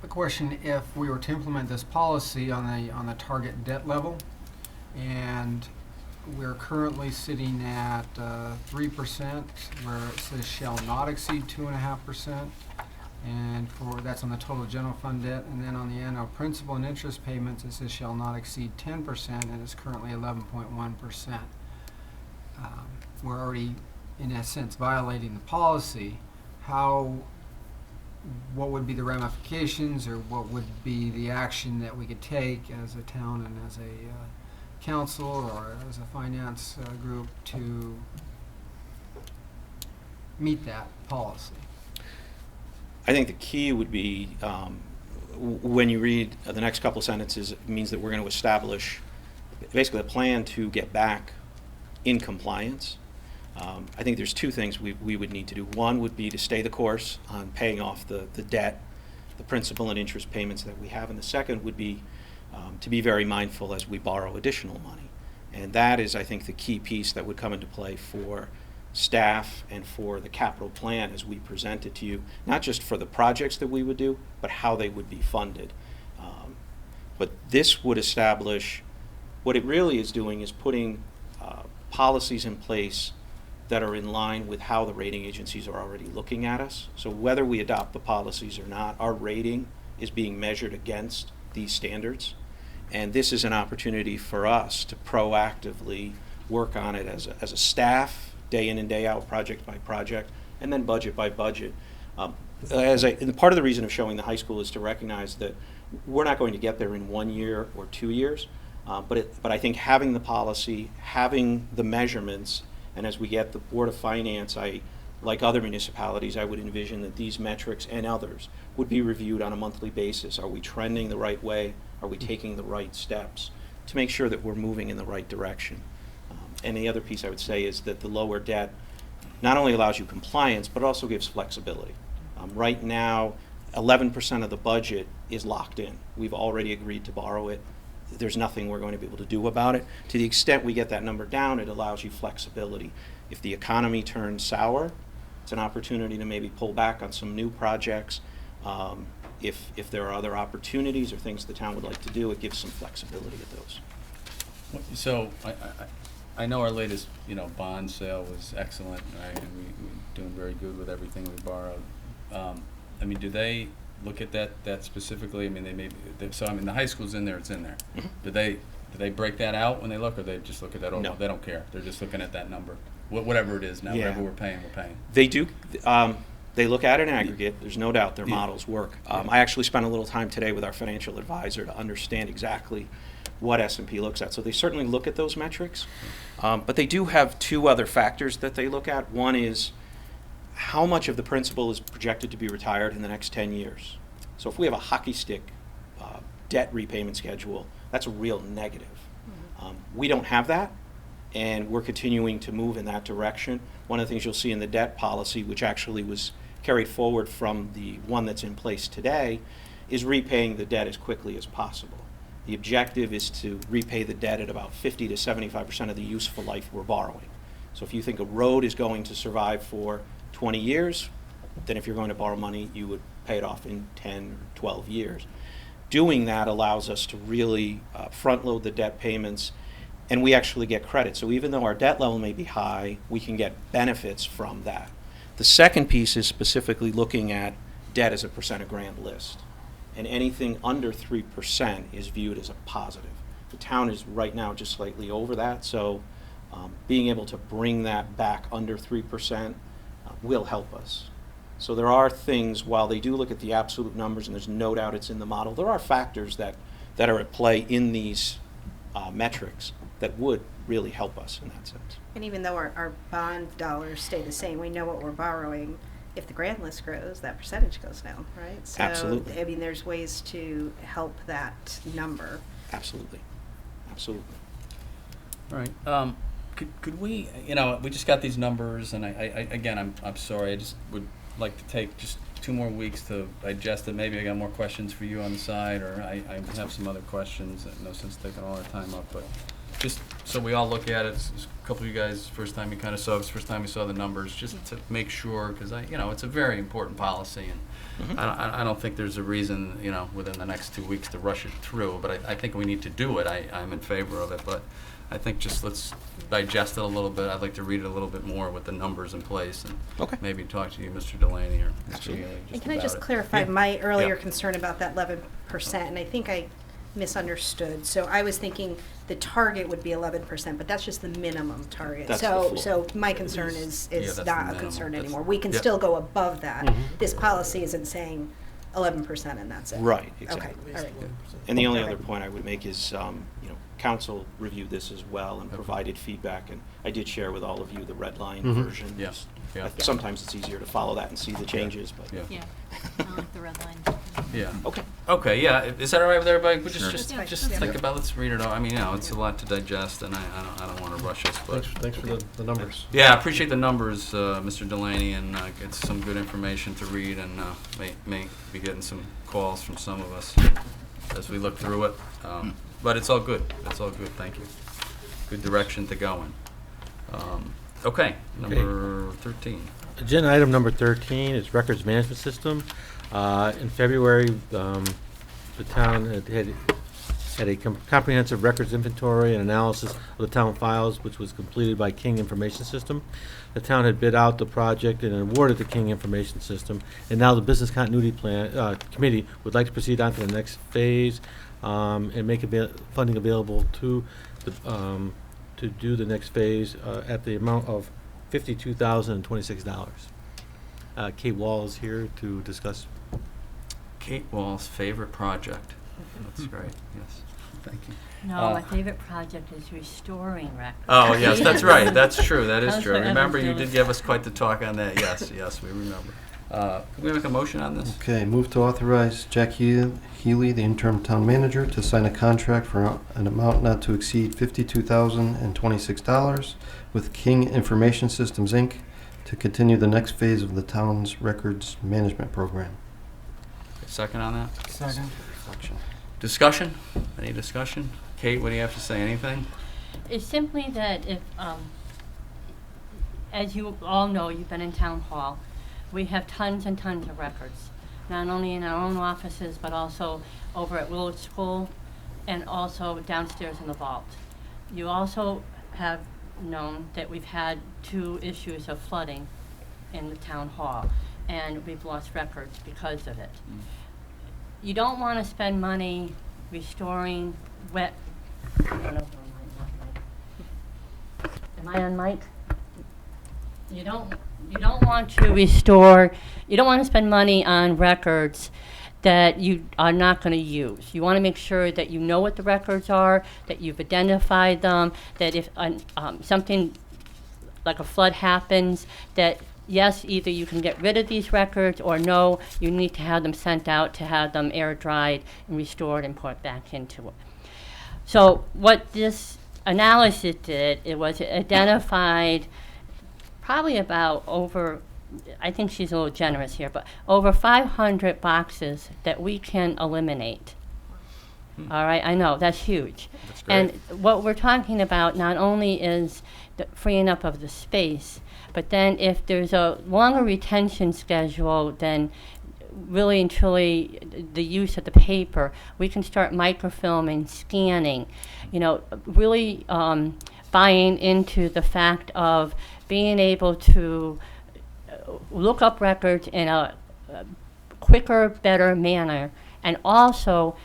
the question: if we were to implement this policy on the target debt level, and we're currently sitting at 3%, where it says shall not exceed 2.5%, and that's on the total general fund debt, and then on the annual principal and interest payments, it says shall not exceed 10%, and it's currently 11.1%. We're already, in a sense, violating the policy. What would be the ramifications, or what would be the action that we could take as a town and as a council or as a finance group to meet that policy? I think the key would be when you read the next couple of sentences, it means that we're going to establish basically a plan to get back in compliance. I think there's 2 things we would need to do. One would be to stay the course on paying off the debt, the principal and interest payments that we have, and the second would be to be very mindful as we borrow additional money. And that is, I think, the key piece that would come into play for staff and for the capital plan as we present it to you, not just for the projects that we would do, but how they would be funded. But this would establish, what it really is doing is putting policies in place that are in line with how the rating agencies are already looking at us. So whether we adopt the policies or not, our rating is being measured against these standards. And this is an opportunity for us to proactively work on it as a staff, day in and day out, project by project, and then budget by budget. And part of the reason of showing the high school is to recognize that we're not going to get there in 1 year or 2 years, but I think having the policy, having the measurements, and as we get the Board of Finance, like other municipalities, I would envision that these metrics and others would be reviewed on a monthly basis. Are we trending the right way? Are we taking the right steps to make sure that we're moving in the right direction? And the other piece I would say is that the lower debt not only allows you compliance, but also gives flexibility. Right now, 11% of the budget is locked in. We've already agreed to borrow it. There's nothing we're going to be able to do about it. To the extent we get that number down, it allows you flexibility. If the economy turns sour, it's an opportunity to maybe pull back on some new projects. If there are other opportunities or things the town would like to do, it gives some flexibility at those. So I know our latest, bond sale was excellent, right? And we're doing very good with everything we borrowed. I mean, do they look at that specifically? I mean, the high school's in there, it's in there. Mm-hmm. Do they break that out when they look, or they just look at that? No. They don't care. They're just looking at that number. Whatever it is now, Yeah. whatever we're paying, we're paying. They do. They look at it in aggregate. There's no doubt their models work. I actually spent a little time today with our financial advisor to understand exactly what S&P looks at. So they certainly look at those metrics, but they do have two other factors that they look at. One is how much of the principal is projected to be retired in the next 10 years. So if we have a hockey stick debt repayment schedule, that's a real negative. We don't have that, and we're continuing to move in that direction. One of the things you'll see in the debt policy, which actually was carried forward from the one that's in place today, is repaying the debt as quickly as possible. The objective is to repay the debt at about 50 to 75% of the useful life we're borrowing. So if you think a road is going to survive for 20 years, then if you're going to borrow money, you would pay it off in 10 or 12 years. Doing that allows us to really front load the debt payments, and we actually get credit. So even though our debt level may be high, we can get benefits from that. The second piece is specifically looking at debt as a percent of grant list. And anything under 3% is viewed as a positive. The town is right now just slightly over that, so being able to bring that back under 3% will help us. So there are things, while they do look at the absolute numbers, and there's no doubt it's in the model, there are factors that are at play in these metrics that would really help us in that sense. And even though our bond dollars stay the same, we know what we're borrowing. If the grant list grows, that percentage goes down, right? So, Absolutely. I mean, there's ways to help that number. Absolutely. Absolutely. All right. Could we, we just got these numbers, and again, I'm sorry, I just would like to take just 2 more weeks to digest it. Maybe I got more questions for you on the side, or I have some other questions. No sense taking all our time up, but just so we all look at it. It's a couple of you guys, first time you kind of saw it, first time we saw the numbers, just to make sure, because it's a very important policy, and I don't think there's a reason, within the next 2 weeks to rush it through. But I think we need to do it. I'm in favor of it, but I think just let's digest it a little bit. I'd like to read it a little bit more with the numbers in place, and maybe talk to you, Mr. Delaney, or Mr. Healy. And can I just clarify my earlier concern about that 11%? And I think I misunderstood. So I was thinking the target would be 11%, but that's just the minimum target. That's the floor. So my concern is that's not the a minimum. concern That's- anymore. We can Yep. still go above that. This policy isn't saying 11% and that's it. Right, exactly. Okay, all right. And the only other point I would make is, council reviewed this as well and provided feedback, and I did share with all of you the red line version. Yes. Yeah. Sometimes it's easier to follow that and see the changes, but. Yeah. Yeah, I like the red line. Yeah. Okay. Okay, yeah. Is that all right with everybody? We'll Sure. just Yeah, just that's think fine. about. Let's read it all. I mean, it's a lot to digest, and I don't want to rush us. But Thanks for the numbers. yeah, I appreciate the numbers, Mr. Delaney, and get some good information to read, and may be getting some calls from some of us as we look through it. But it's all good. It's all good. Thank you. Good direction to go in. Okay, number 13. Agenda item number 13 is Records Management System. In February, the town had a comprehensive records inventory and analysis of the town files, which was completed by King Information System. The town had bid out the project and awarded the King Information System, and now the Business Continuity Plan Committee would like to proceed on to the next phase and make funding available to do the next phase at the amount of $52,026. Kate Wall is here to discuss. Kate Wall's favorite project. That's great, yes. Thank you. No, my favorite project is restoring records. Oh, yes, that's right. That's true. That is That's true. what Remember, Evan's you doing. did give us quite the talk on that. Yes, yes, we remember. Can we make a motion on this? Okay, move to authorize Jack Healy, the interim town manager, to sign a contract for an amount not to exceed $52,026 with King Information Systems, Inc. to continue the next phase of the town's records management program. Second on that? Second. Discussion? Any discussion? Kate, what do you have to say? Anything? It's simply that if, as you all know, you've been in town hall, we have tons and tons of records, not only in our own offices, but also over at Willard School and also downstairs in the vault. You also have known that we've had 2 issues of flooding in the town hall, and we've lost records because of it. You don't want to spend money restoring wet. I don't know if I'm on mic. Am I on mic? You don't want to restore. You don't want to spend money on records that you are not going to use. You want to make sure that you know what the records are, that you've identified them, that if something like a flood happens, that yes, either you can get rid of these records, or no, you need to have them sent out to have them air dried and restored and put back into it. So what this analysis did, it was it identified probably about over, I think she's a little generous here, but over 500 boxes that we can eliminate. All right, I know, that's huge. That's great. And what we're talking about not only is the freeing up of the space, but then if there's a longer retention schedule, then really and truly the use of the paper, we can start microfilming, scanning, really buying into the fact of being able to look up records in a quicker, better manner. And also,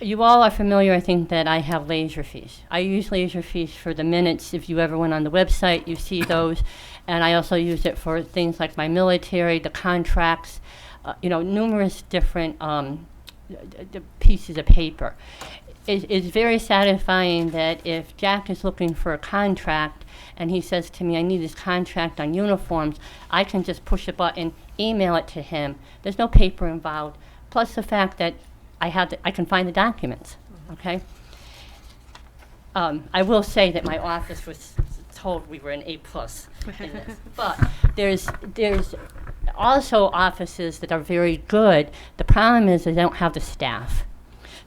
you all are familiar, I think, that I have Laserfiche. I use Laserfiche for the minutes. If you ever went on the website, you see those. And I also use it for things like my military, the contracts, numerous different pieces of paper. It's very satisfying that if Jack is looking for a contract and he says to me, I need this contract on uniforms, I can just push a button, email it to him. There's no paper involved. Plus the fact that I can find the documents, okay? I will say that my office was told we were an A+ in this. But there's also offices that are very good. The problem is they don't have the staff.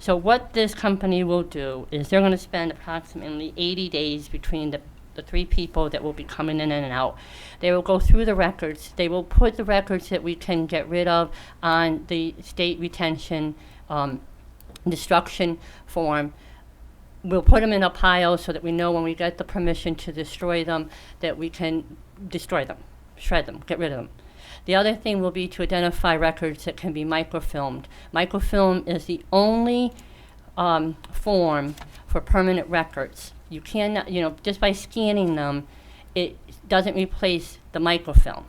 So what this company will do is they're going to spend approximately 80 days between the 3 people that will be coming in and out. They will go through the records. They will put the records that we can get rid of on the state retention destruction form. We'll put them in a pile so that we know when we get the permission to destroy them that we can destroy them, shred them, get rid of them. The other thing will be to identify records that can be microfilmed. Microfilm is the only form for permanent records. You cannot, just by scanning them, it doesn't replace the microfilm.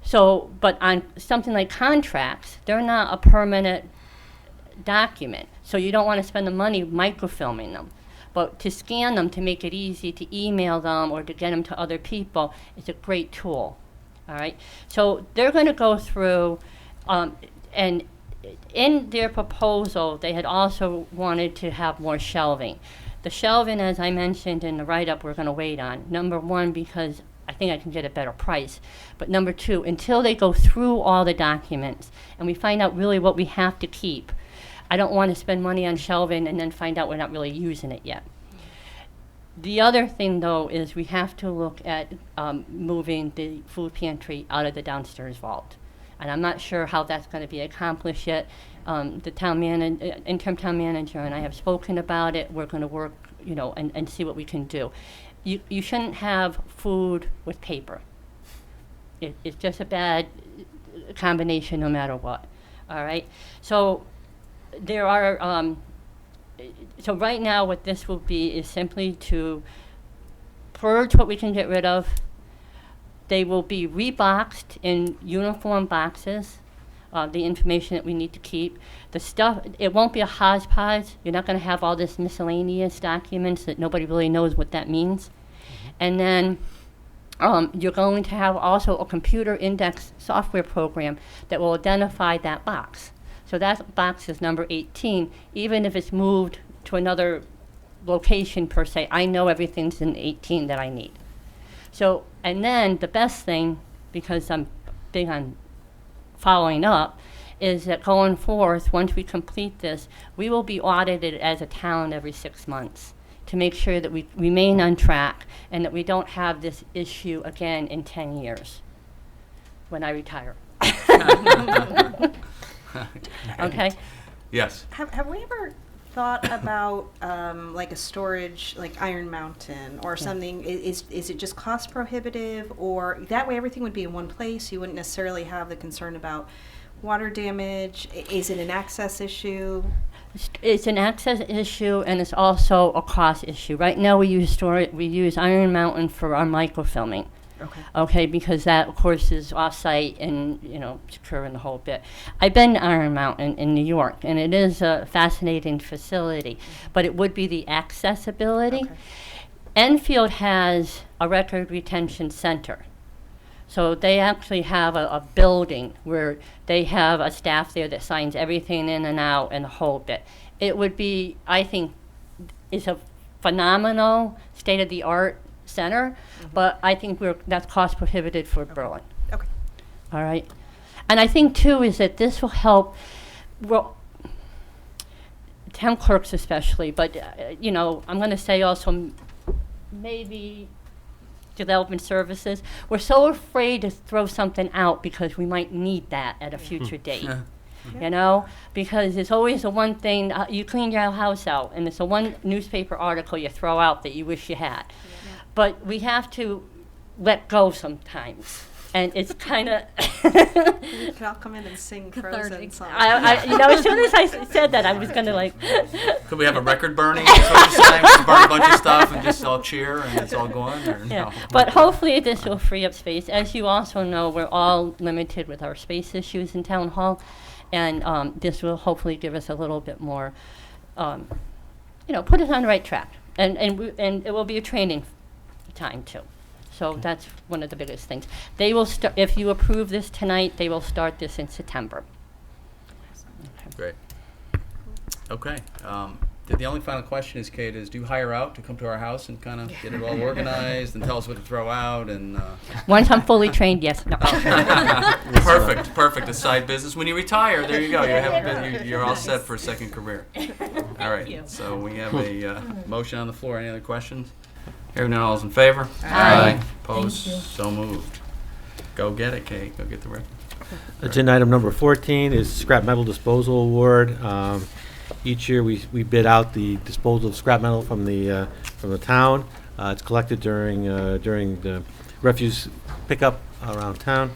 So, but on something like contracts, they're not a permanent document. So you don't want to spend the money microfilming them. But to scan them, to make it easy to email them or to get them to other people, is a great tool. All right, so they're going to go through, and in their proposal, they had also wanted to have more shelving. The shelving, as I mentioned in the write-up, we're going to wait on. Number 1, because I think I can get a better price. But number 2, until they go through all the documents and we find out really what we have to keep, I don't want to spend money on shelving and then find out we're not really using it yet. The other thing, though, is we have to look at moving the food pantry out of the downstairs vault. And I'm not sure how that's going to be accomplished yet. The interim town manager and I have spoken about it. We're going to work, and see what we can do. You shouldn't have food with paper. It's just a bad combination no matter what. All right? So there are... So right now what this will be is simply to purge what we can get rid of, They will be reboxed in uniform boxes, the information that we need to keep. The stuff, it won't be a hodgepodge. You're not going to have all this miscellaneous documents that nobody really knows what that means. And then you're going to have also a computer index software program that will identify that box. So that box is number 18. Even if it's moved to another location per se, I know everything's in 18 that I need. So, and then the best thing, because I'm big on following up, is that going forth, once we complete this, we will be audited as a town every 6 months to make sure that we remain on track and that we don't have this issue again in 10 years when I retire. Okay? Yes. Have we ever thought about like a storage, like Iron Mountain or something? Is it just cost prohibitive, or that way everything would be in one place? You wouldn't necessarily have the concern about water damage. Is it an access issue? It's an access issue, and it's also a cost issue. Right now, we use Iron Mountain for our microfilming. Okay. Okay, because that, of course, is off-site and, you know, secure in the whole bit. I've been to Iron Mountain in New York, and it is a fascinating facility, but it would be the accessibility. Okay. Enfield has a record retention center. So they actually have a building where they have a staff there that signs everything in and out and the whole bit. It would be, I think, is a phenomenal state-of-the-art center, but I think that's cost prohibitive for Berlin. Okay. All right. And I think, too, is that this will help, well, town clerks especially, but, you know, I'm going to say also maybe development services. We're so afraid to throw something out because we might need that at a future date. You know, because it's always the one thing, you clean your house out, and it's the one newspaper article you throw out that you wish you had. But we have to let go sometimes. And it's kind of... Can I come in and sing Frozen songs? You know, as soon as I said that, I was going to like... Could we have a record burning? That's what you're saying? We can burn a bunch of stuff and just all cheer and it's all gone? Or Yeah, no? but hopefully this will free up space. As you also know, we're all limited with our space issues in Town Hall. And this will hopefully give us a little bit more, you know, put us on the right track. And it will be a training time, too. So that's one of the biggest things. They will start, if you approve this tonight, they will start this in September. Great. Okay. The only final question is, Kate, is do you hire out to come to our house and kind of get it all organized and tell us what to throw out? And once I'm fully trained, yes. No. Perfect. A side business. When you retire, there you go. You have you're all set for a second career. All right. So we have a motion on the floor. Any other questions? Hearing none, all's in favor? Aye. Opposed? So moved. Go get it, Kate. Go get the record. Agenda item number 14 is scrap metal disposal award. Each year we bid out the disposal of scrap metal from the town. It's collected during the refuse pickup around town.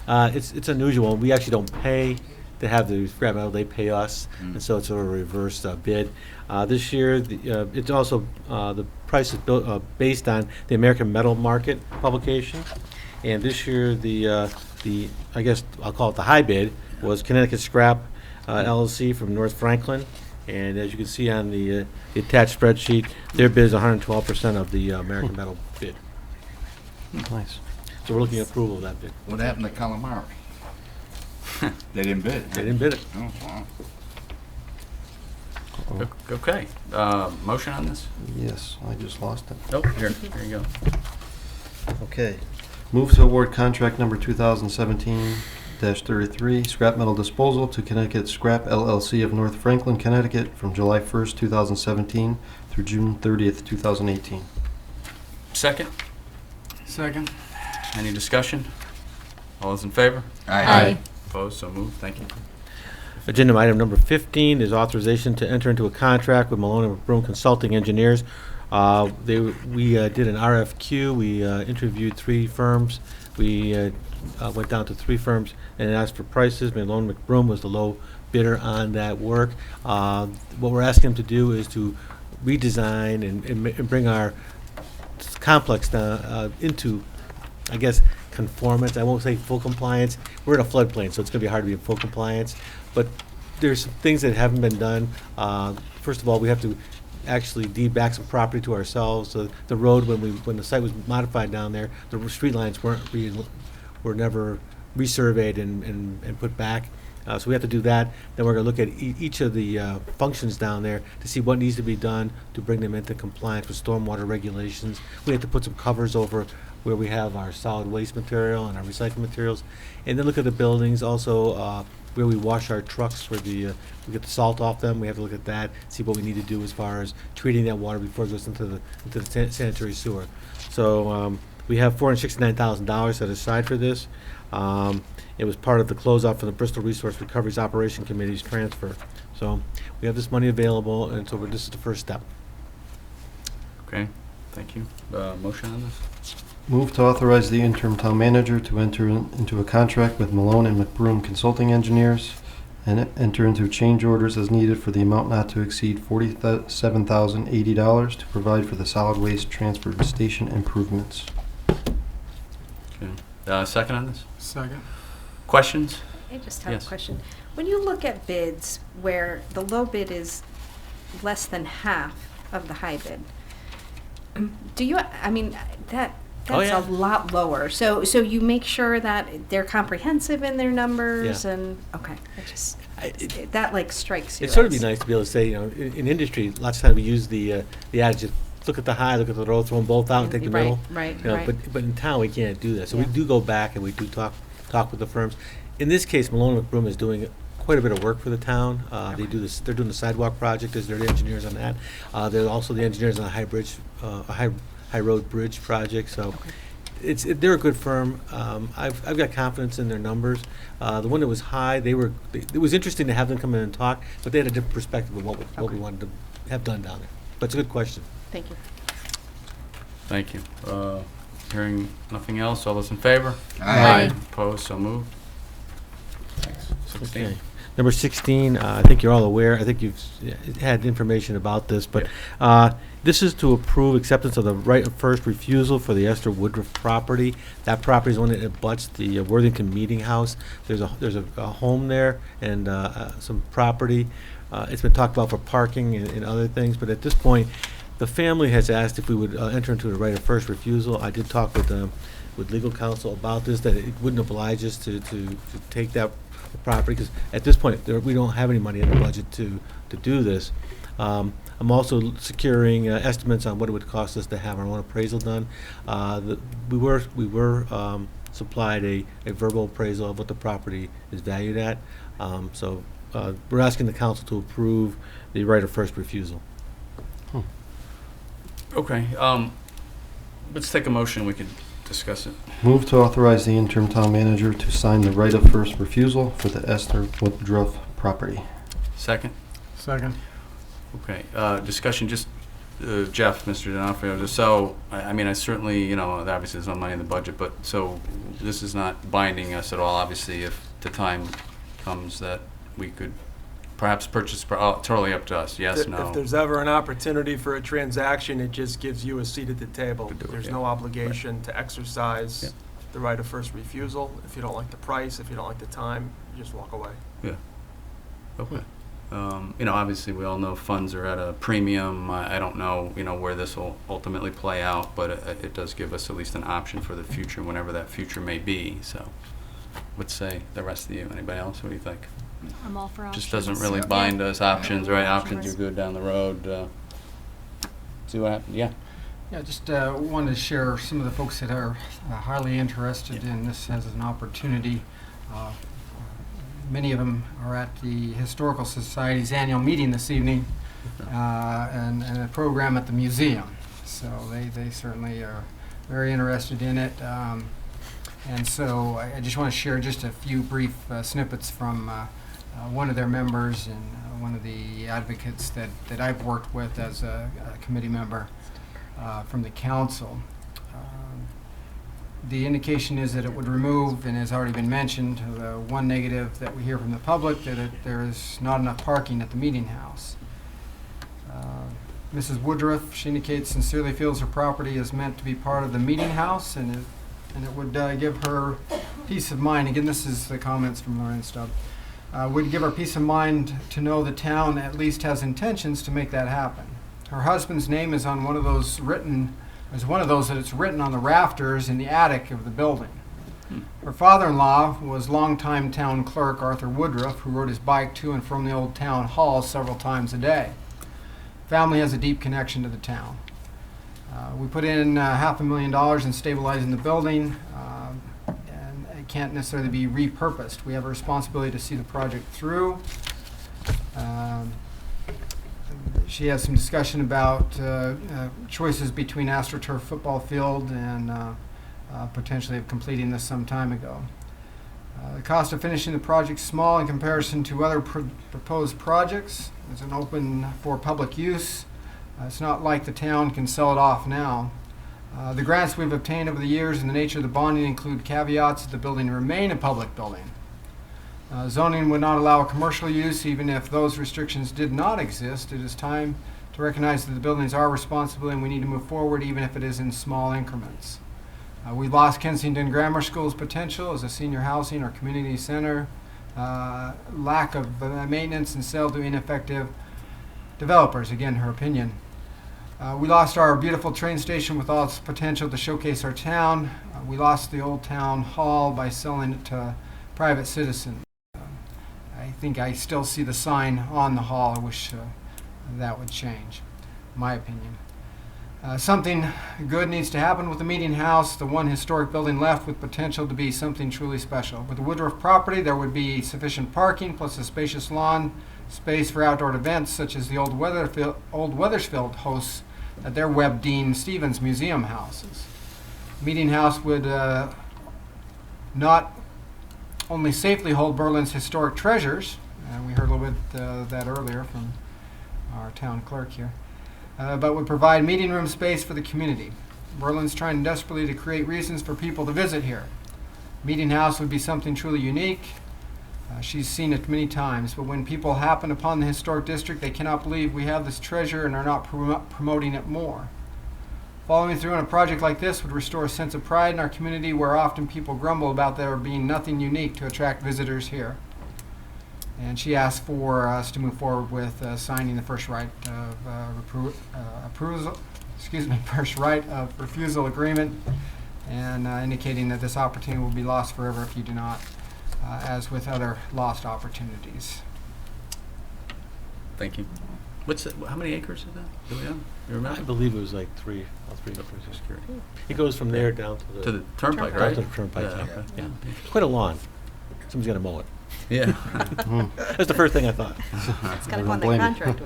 It's unusual. We actually don't pay to have the scrap metal; they pay us, and so it's a reverse bid. This year, it's also the price is based on the American Metal Market publication, and this year the I guess I'll call it the high bid was Connecticut Scrap LLC from North Franklin, and as you can see on the attached spreadsheet, their bid is 112% of the American Metal bid. Nice. So we're looking at approval of that bid. What happened to calamari? They didn't bid it. They didn't bid it. Oh, wow. Okay. Motion on this? Yes, I just lost it. Oh, here you go. Okay. Move to award contract number 2017-33, scrap metal disposal to Connecticut Scrap LLC of North Franklin, Connecticut from July 1st, 2017 through June 30th, 2018. Second? Second. Any discussion? All those in favor? Aye. Opposed? So moved. Thank you. Agenda item number 15 is authorization to enter into a contract with Malone and Broom Consulting Engineers. We did an RFQ. We interviewed 3 firms. We went down to 3 firms and asked for prices. Malone McBroom was the low bidder on that work. What we're asking them to do is to redesign and bring our complex into, I guess, conformance. I won't say full compliance. We're in a floodplain, so it's going to be hard to be in full compliance. But there's some things that haven't been done. First of all, we have to actually deed back some property to ourselves. So the road, when the site was modified down there, the street lines were never resurveyed and put back. So we have to do that. Then we're going to look at each of the functions down there to see what needs to be done to bring them into compliance with stormwater regulations. We have to put some covers over where we have our solid waste material and our recycling materials. And then look at the buildings also, where we wash our trucks, where we get the salt off them. We have to look at that, see what we need to do as far as treating that water before it goes into the sanitary sewer. So we have $469,000 set aside for this. It was part of the closeout for the Bristol Resource Recovery's Operation Committee's transfer. So we have this money available, and so this is the first step. Okay, thank you. Motion on this? Move to authorize the interim town manager to enter into a contract with Malone and McBroom Consulting Engineers and enter into change orders as needed for the amount not to exceed $47,080 to provide for the solid waste transfer station improvements. Okay. Second on this? Second. Questions? I just have Yes. a question. When you look at bids where the low bid is less than half of the high bid, do you, I mean, that's yeah. a lot lower. So you make sure that they're comprehensive in their numbers Yeah. and, okay, that like strikes you It'd sort of as- be nice to be able to say, in industry, lots of times we use the adage, look at the high, look at the low, throw them both out and take the Right, middle. right, You know, right. But in town, we can't do that. So we Yeah. do go back and we do talk with the firms. In this case, Malone and McBroom is doing quite a bit of work for the town. They do this. They're doing the sidewalk project. They're the engineers on that. They're also the engineers on the high road bridge project. So they're a good firm. I've got confidence in their numbers. The one that was high, it was interesting to have them come in and talk, but they had a different perspective of what we wanted to have done down there. But it's a good question. Thank you. Thank you. Hearing nothing else, all those in favor? Aye. Opposed, so moved. Thanks. 16. Okay. Number 16, I think you're all aware, I think you've had information about this, but this is to approve acceptance of the right of first refusal for the Esther Woodruff property. That property is one that abuts the Worthington Meeting House. There's a home there and some property. It's been talked about for parking and other things, but at this point, the family has asked if we would enter into the right of first refusal. I did talk with legal counsel about this, that it wouldn't oblige us to take that property, because at this point, we don't have any money in the budget to do this. I'm also securing estimates on what it would cost us to have our own appraisal done. We were supplied a verbal appraisal of what the property is valued at. So we're asking the council to approve the right of first refusal. Okay, let's take a motion, we could discuss it. Move to authorize the interim town manager to sign the right of first refusal for the Esther Woodruff property. Second? Second. Okay, discussion, just Jeff, Mr. D'Onofrio, just so, I mean, I certainly, obviously there's no money in the budget, but so this is not binding us at all, obviously, if the time comes that we could perhaps purchase, totally up to us, yes, no? If there's ever an opportunity for a transaction, it just gives you a seat at the table. To do it, There's yeah. no obligation to exercise Yeah. the right of first refusal. If you don't like the price, if you don't like the time, you just walk away. Yeah. Okay. Obviously, we all know funds are at a premium. I don't know, where this will ultimately play out, but it does give us at least an option for the future, whenever that future may be. So, let's say the rest of you. Anybody else? What do you think? I'm all for options. Just doesn't really Yeah. bind us. Options, right? Options. Options are good down the road. See what happens. Yeah. Yeah, just wanted to share some of the folks that are highly interested in this as an opportunity. Many of them are at the Historical Society's annual meeting this evening and a program at the museum. So they certainly are very interested in it. And so I just want to share just a few brief snippets from one of their members and one of the advocates that I've worked with as a committee member from the council. The indication is that it would remove, and has already been mentioned, the one negative that we hear from the public, that there is not enough parking at the meeting house. Mrs. Woodruff, she indicates, sincerely feels her property is meant to be part of the meeting house and and it would give her peace of mind. Again, this is the comments from Lauren Stubb. Would give her peace of mind to know the town at least has intentions to make that happen. Her husband's name is on one of those that it's written on the rafters in the attic of the building. Her father-in-law was longtime town clerk Arthur Woodruff, who rode his bike to and from the old town hall several times a day. Family has a deep connection to the town. We put in $500,000 in stabilizing the building, and it can't necessarily be repurposed. We have a responsibility to see the project through. She has some discussion about choices between AstroTurf football field and potentially of completing this some time ago. The cost of finishing the project is small in comparison to other proposed projects. It's an open for public use. It's not like the town can sell it off now. The grants we've obtained over the years and the nature of the bonding include caveats that the building remain a public building. Zoning would not allow commercial use even if those restrictions did not exist. It is time to recognize that the buildings are responsible and we need to move forward even if it is in small increments. We lost Kensington Grammar School's potential as a senior housing or community center. Lack of maintenance and sale to ineffective developers, again, her opinion. We lost our beautiful train station with all its potential to showcase our town. We lost the old town hall by selling it to private citizens. I think I still see the sign on the hall. I wish that would change, my opinion. Something good needs to happen with the meeting house, the one historic building left with potential to be something truly special. With the Woodruff property, there would be sufficient parking plus a spacious lawn, space for outdoor events such as the old Weathersfield hosts at their Webb Dean Stevens Museum houses. Meeting house would not only safely hold Berlin's historic treasures, and we heard a little bit of that earlier from our town clerk here, but would provide meeting room space for the community. Berlin's trying desperately to create reasons for people to visit here. Meeting house would be something truly unique. She's seen it many times, but when people happen upon the historic district, they cannot believe we have this treasure and are not promoting it more. Following through on a project like this would restore a sense of pride in our community where often people grumble about there being nothing unique to attract visitors here. And she asked for us to move forward with signing the first right of first right of refusal agreement, and indicating that this opportunity will be lost forever if you do not, as with other lost opportunities. Thank you. How many acres is that? Do we know? You remember? I believe it was like three acres. It goes from there down to the turnpike, down right? to the turnpike. Yeah, Yeah, okay. yeah. Quite a lawn. Someone's gonna mow it. Yeah. That's the first thing I thought. It's got to go on the contract.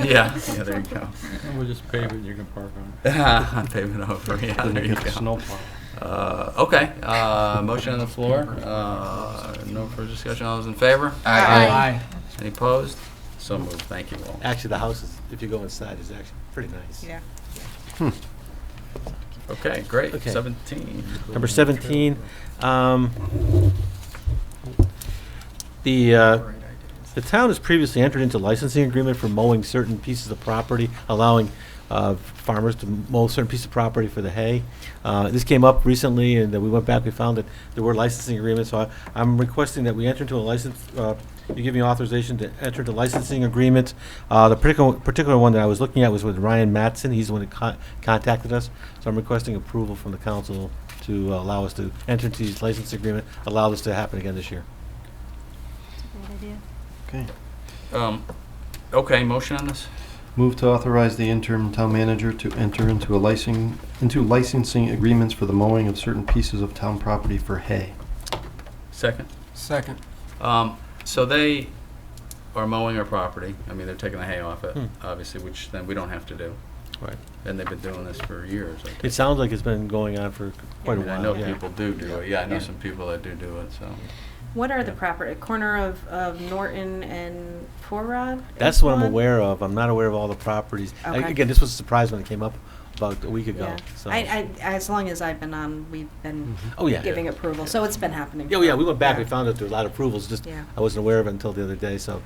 Yeah, there you go. And we'll just pave it and you can park on it. Pave it over, yeah, Then there you you get the go. snowplow. Okay, motion on the floor. No further discussion. All those in favor? Aye. Any opposed? So moved. Thank you all. Actually, the house is, if you go inside, is actually pretty nice. Yeah. Okay, great. Okay. 17. Number 17, the town has previously entered into licensing agreement for mowing certain pieces of property, allowing farmers to mow certain pieces of property for the hay. This came up recently, and we went back, we found that there were licensing agreements, so I'm requesting that we enter into a license, you give me authorization to enter into licensing agreement. The particular one that I was looking at was with Ryan Matson. He's the one that contacted us, so I'm requesting approval from the council to allow us to enter into this license agreement, allow this to happen again this year. Okay. Okay, motion on this? Move to authorize the interim town manager to enter into licensing agreements for the mowing of certain pieces of town property for hay. Second? Second. So they are mowing our property. I mean, they're taking the hay off it, obviously, which then we don't have to do. Right. And they've been doing this for years. I think. It sounds like it's been going on for quite a while. I know yeah. people do it. Yeah, I know some people that do it, so. What are the property, corner of Norton and Forrod? That's what I'm aware of. I'm not aware of all the properties. Okay. Again, this was a surprise when it came up about a week ago. Yeah. So. As long as I've been on, we've been Oh, yeah. giving approval, so it's been happening. Yeah, we went back. Yeah. We found that there were a lot of approvals. Just Yeah. I wasn't aware of it until the other day, so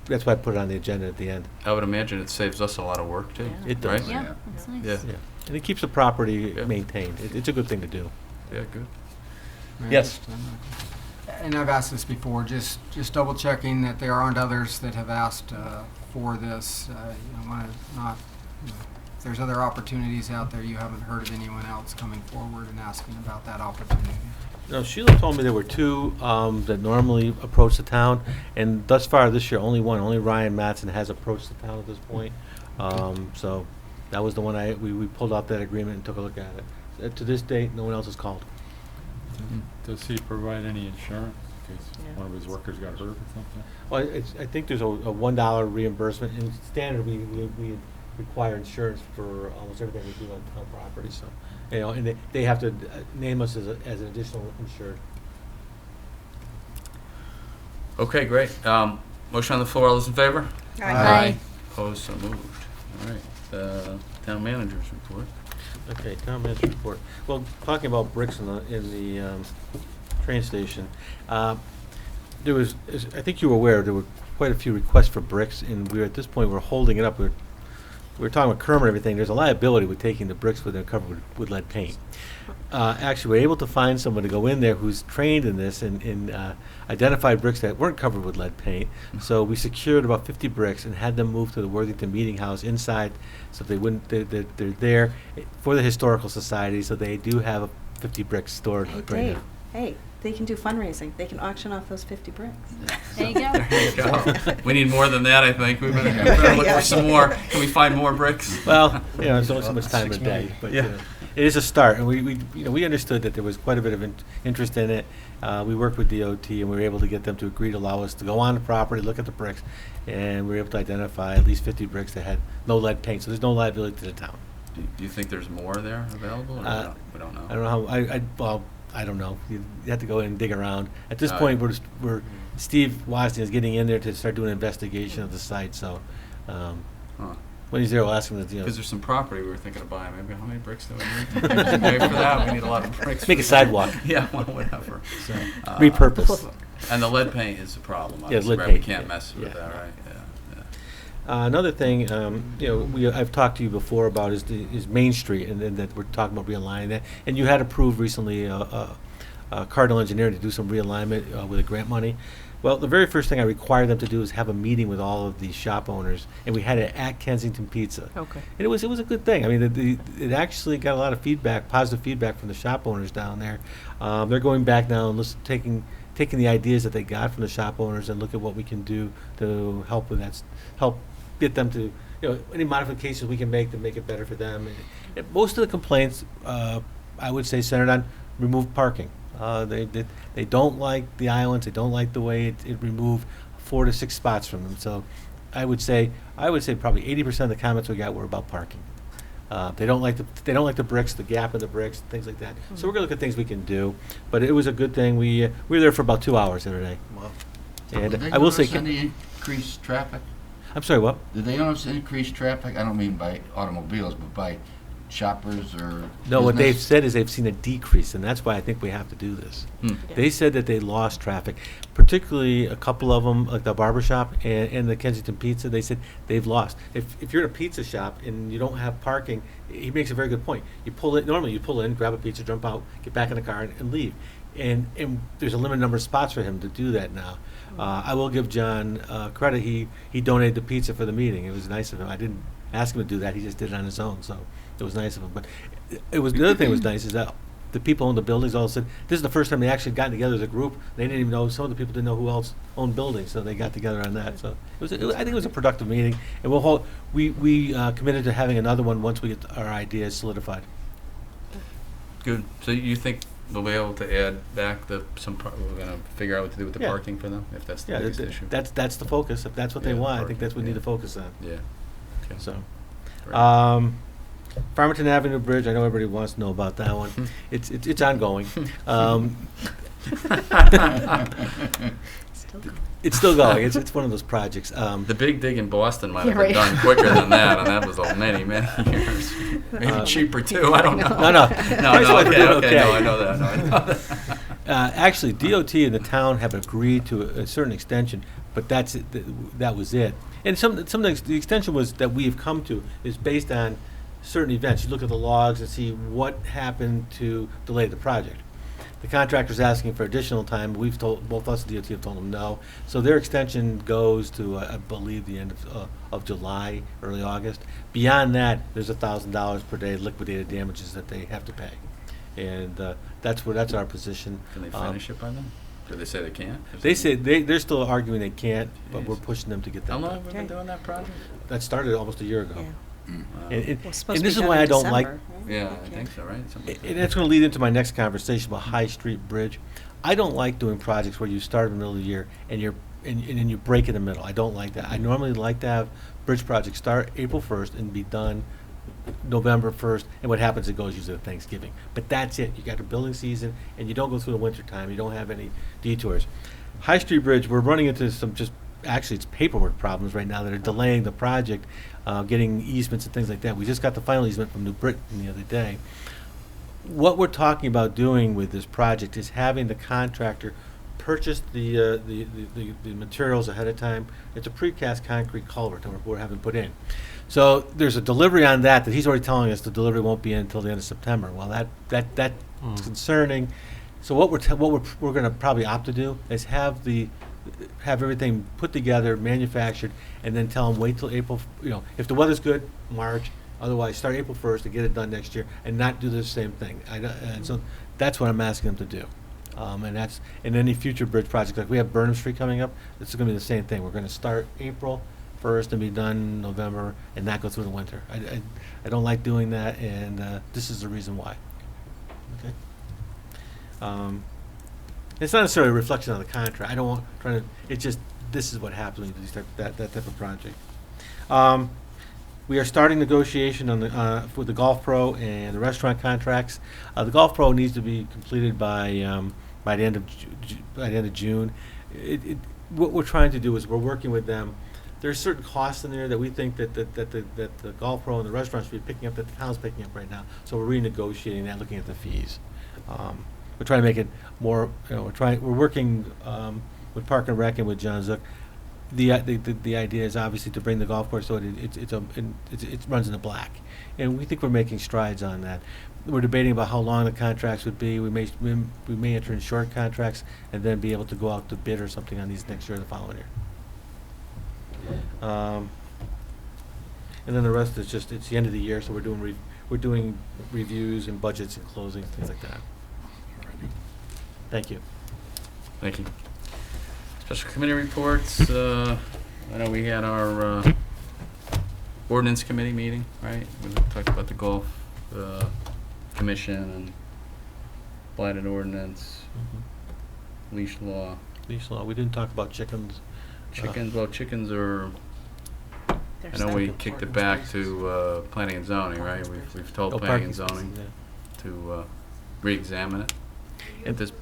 that's why I put it on the agenda at the end. I would imagine it saves us a lot of work too. It does. Right? Yeah, that's nice. Yeah. Yeah, and it keeps the property maintained. It's a good thing to do. Yeah, good. May I Yes. just, and I've asked this before, just double checking that there aren't others that have asked for this. If there's other opportunities out there, you haven't heard of anyone else coming forward and asking about that opportunity. No, Sheila told me there were two that normally approach the town, and thus far this year, only Ryan Mattson has approached the town at this point. So that was the one we pulled out that agreement and took a look at it. To this date, no one else has called. Does he provide any insurance in case one of his workers got hurt or something? Well, I think there's a $1 reimbursement. In standard, we require insurance for almost everything we do on town property. So, and they have to name us as an additional insured. Okay, great. Motion on the floor. All those in favor? Aye. Opposed? So moved. All right. Town managers report. Okay, town manager report. Well, talking about bricks in the train station, there was, I think you were aware, there were quite a few requests for bricks, and at this point we're holding it up. We were talking with Kermit and everything. There's a liability with taking the bricks when they're covered with lead paint. Actually, we're able to find someone to go in there who's trained in this and identified bricks that weren't covered with lead paint. So we secured about 50 bricks and had them moved to the Worthington Meeting House inside, so they wouldn't. They're there for the Historical Society, so they do have 50 bricks stored right Dave, now. hey, they can do fundraising. They can auction off those 50 bricks. There you go. There you go. We need more than that, I think. We better look for some more. Can we find more bricks? Well, there's only so much time in a day, but it is a start, and we understood that there was quite a bit of interest in it. We worked with DOT, and we were able to get them to agree to allow us to go on the property, look at the bricks, and we were able to identify at least 50 bricks that had no lead paint, so there's no liability to the town. Do you think there's more there available? Or we don't know. I don't know how. I don't know. You have to go in and dig around. At this point, we're Steve Wozniak is getting in there to start doing an investigation of the site. So when he's there, we'll ask him to. Because there's some property we were thinking of buying. Maybe how many bricks do we need? Maybe for that, we need a lot of bricks. Make a sidewalk. Yeah, well, whatever. So, repurpose. And the lead paint is a problem. Yeah, lead right? paint. We can't mess with that, right? Yeah. Another thing, I've talked to you before about is Main Street, and that we're talking about realigning that. And you had approved recently Cardinal Engineering to do some realignment with the grant money. Well, the very first thing I required them to do is have a meeting with all of the shop owners, and we had it at Kensington Pizza. Okay. And it was a good thing. I mean, it actually got a lot of feedback, positive feedback from the shop owners down there. They're going back now and taking the ideas that they got from the shop owners and look at what we can do to help with that, help get them to, any modifications we can make to make it better for them. And most of the complaints, I would say, centered on removed parking. They don't like the islands. They don't like the way it removed 4 to 6 spots from them. So I would say probably 80% of the comments we got were about parking. They don't like the bricks, the gap in the bricks, things like that. So we're gonna look at things we can do. But it was a good thing. We were there for about 2 hours the other day. Wow. And Did they I will say, notice any increased traffic? I'm sorry, what? Did they notice increased traffic? I don't mean by automobiles, but by shoppers or No, what they've business? said is they've seen a decrease, and that's why I think we have to do this. Hmm. They said that they lost traffic, particularly a couple of them, like the barber shop and the Kensington Pizza. They said they've lost. If you're in a pizza shop and you don't have parking, he makes a very good point. Normally you pull in, grab a pizza, jump out, get back in the car, and leave. And there's a limited number of spots for him to do that now. I will give John credit. He donated the pizza for the meeting. It was nice of him. I didn't ask him to do that. He just did it on his own. So it was nice of him. But the other thing that was nice is that the people in the buildings all said this is the first time they actually got together as a group. They didn't even know, some of the people didn't know who else owned buildings, so they got together on that. So I think it was a productive meeting, and we committed to having another one once we get our ideas solidified. Good. So you think we'll be able to add back we're going to figure out what to do with the parking for them, if that's the biggest issue? That's the focus. If that's what they want, I think that's what we need to focus on. Yeah. Okay. So, Farmington Avenue Bridge, I know everybody wants to know about that one. It's ongoing. It's still going. It's one of those projects. The big dig in Boston might have Yeah, been right. done quicker than that, and that was many years. Maybe cheaper too. I don't know. No. Okay. No, I know that. Actually, DOT and the town have agreed to a certain extension, but that was it. And some of the extension was that we have come to is based on certain events. You look at the logs and see what happened to delay the project. The contractor's asking for additional time. We've told, both us and DOT have told them no. So their extension goes to, I believe, the end of July, early August. Beyond that, there's $1,000 per day liquidated damages that they have to pay. And that's our position. Can they finish it by then? Do they say they can't? They say they're still arguing they can't, but Jeez. we're pushing them to get that How long done. have we been doing that project? That started almost a year ago. Wow. And Well, it's supposed and to this be is done why in I don't like. December, right? Yeah, I think so, right? Something like that. And that's going to lead into my next conversation about High Street Bridge. I don't like doing projects where you start in the middle of the year and then you break in the middle. I don't like that. I normally like to have bridge projects start April 1st and be done November 1st, and what happens, it goes usually to Thanksgiving. But that's it. You got a building season, and you don't go through the winter time. You don't have any detours. High Street Bridge, we're running into some actually it's paperwork problems right now that are delaying the project, getting easements and things like that. We just got the final easement from New Britain the other day. What we're talking about doing with this project is having the contractor purchase the materials ahead of time. It's a precast concrete culvert that we're having put in. So there's a delivery on that he's already telling us the delivery won't be in until the end of September. Well, that's concerning. So what we're going to probably opt to do is have everything put together, manufactured, and then tell them wait till April. If the weather's good, March. Otherwise, start April 1st to get it done next year, and not do the same thing. And so that's what I'm asking them to do. And that's in any future bridge projects. Like we have Burnham Street coming up. This is going to be the same thing. We're going to start April 1st and be done November, and not go through the winter. I don't like doing that, and this is the reason why. Okay. It's not necessarily a reflection on the contract. I don't want trying to. It's just this is what happens when you start that type of project. We are starting negotiation on with the Golf Pro and the restaurant contracts. The Golf Pro needs to be completed by the end of June. What we're trying to do is we're working with them. There's certain costs in there that we think that the Golf Pro and the restaurants should be picking up, that the town's picking up right now. So we're renegotiating that, looking at the fees. We're trying to make it more. We're working with Park and Rec and with John Zook. The idea is obviously to bring the golf course so it runs in the black, and we think we're making strides on that. We're debating about how long the contracts would be. We may enter in short contracts and then be able to go out to bid or something on these next year or the following year. And then the rest is just it's the end of the year, so we're doing reviews and budgets and closings, things like that. Thank you. Thank you. Special committee reports. I know we had our ordinance committee meeting, right? We talked about the golf commission and blighted ordinance, leash law. Leash law. We didn't talk about chickens. Chickens. Well, chickens are. They're I know we separate. kicked it back to planning and zoning, right? We've told planning and parking zoning spaces, to re-examine it. At this,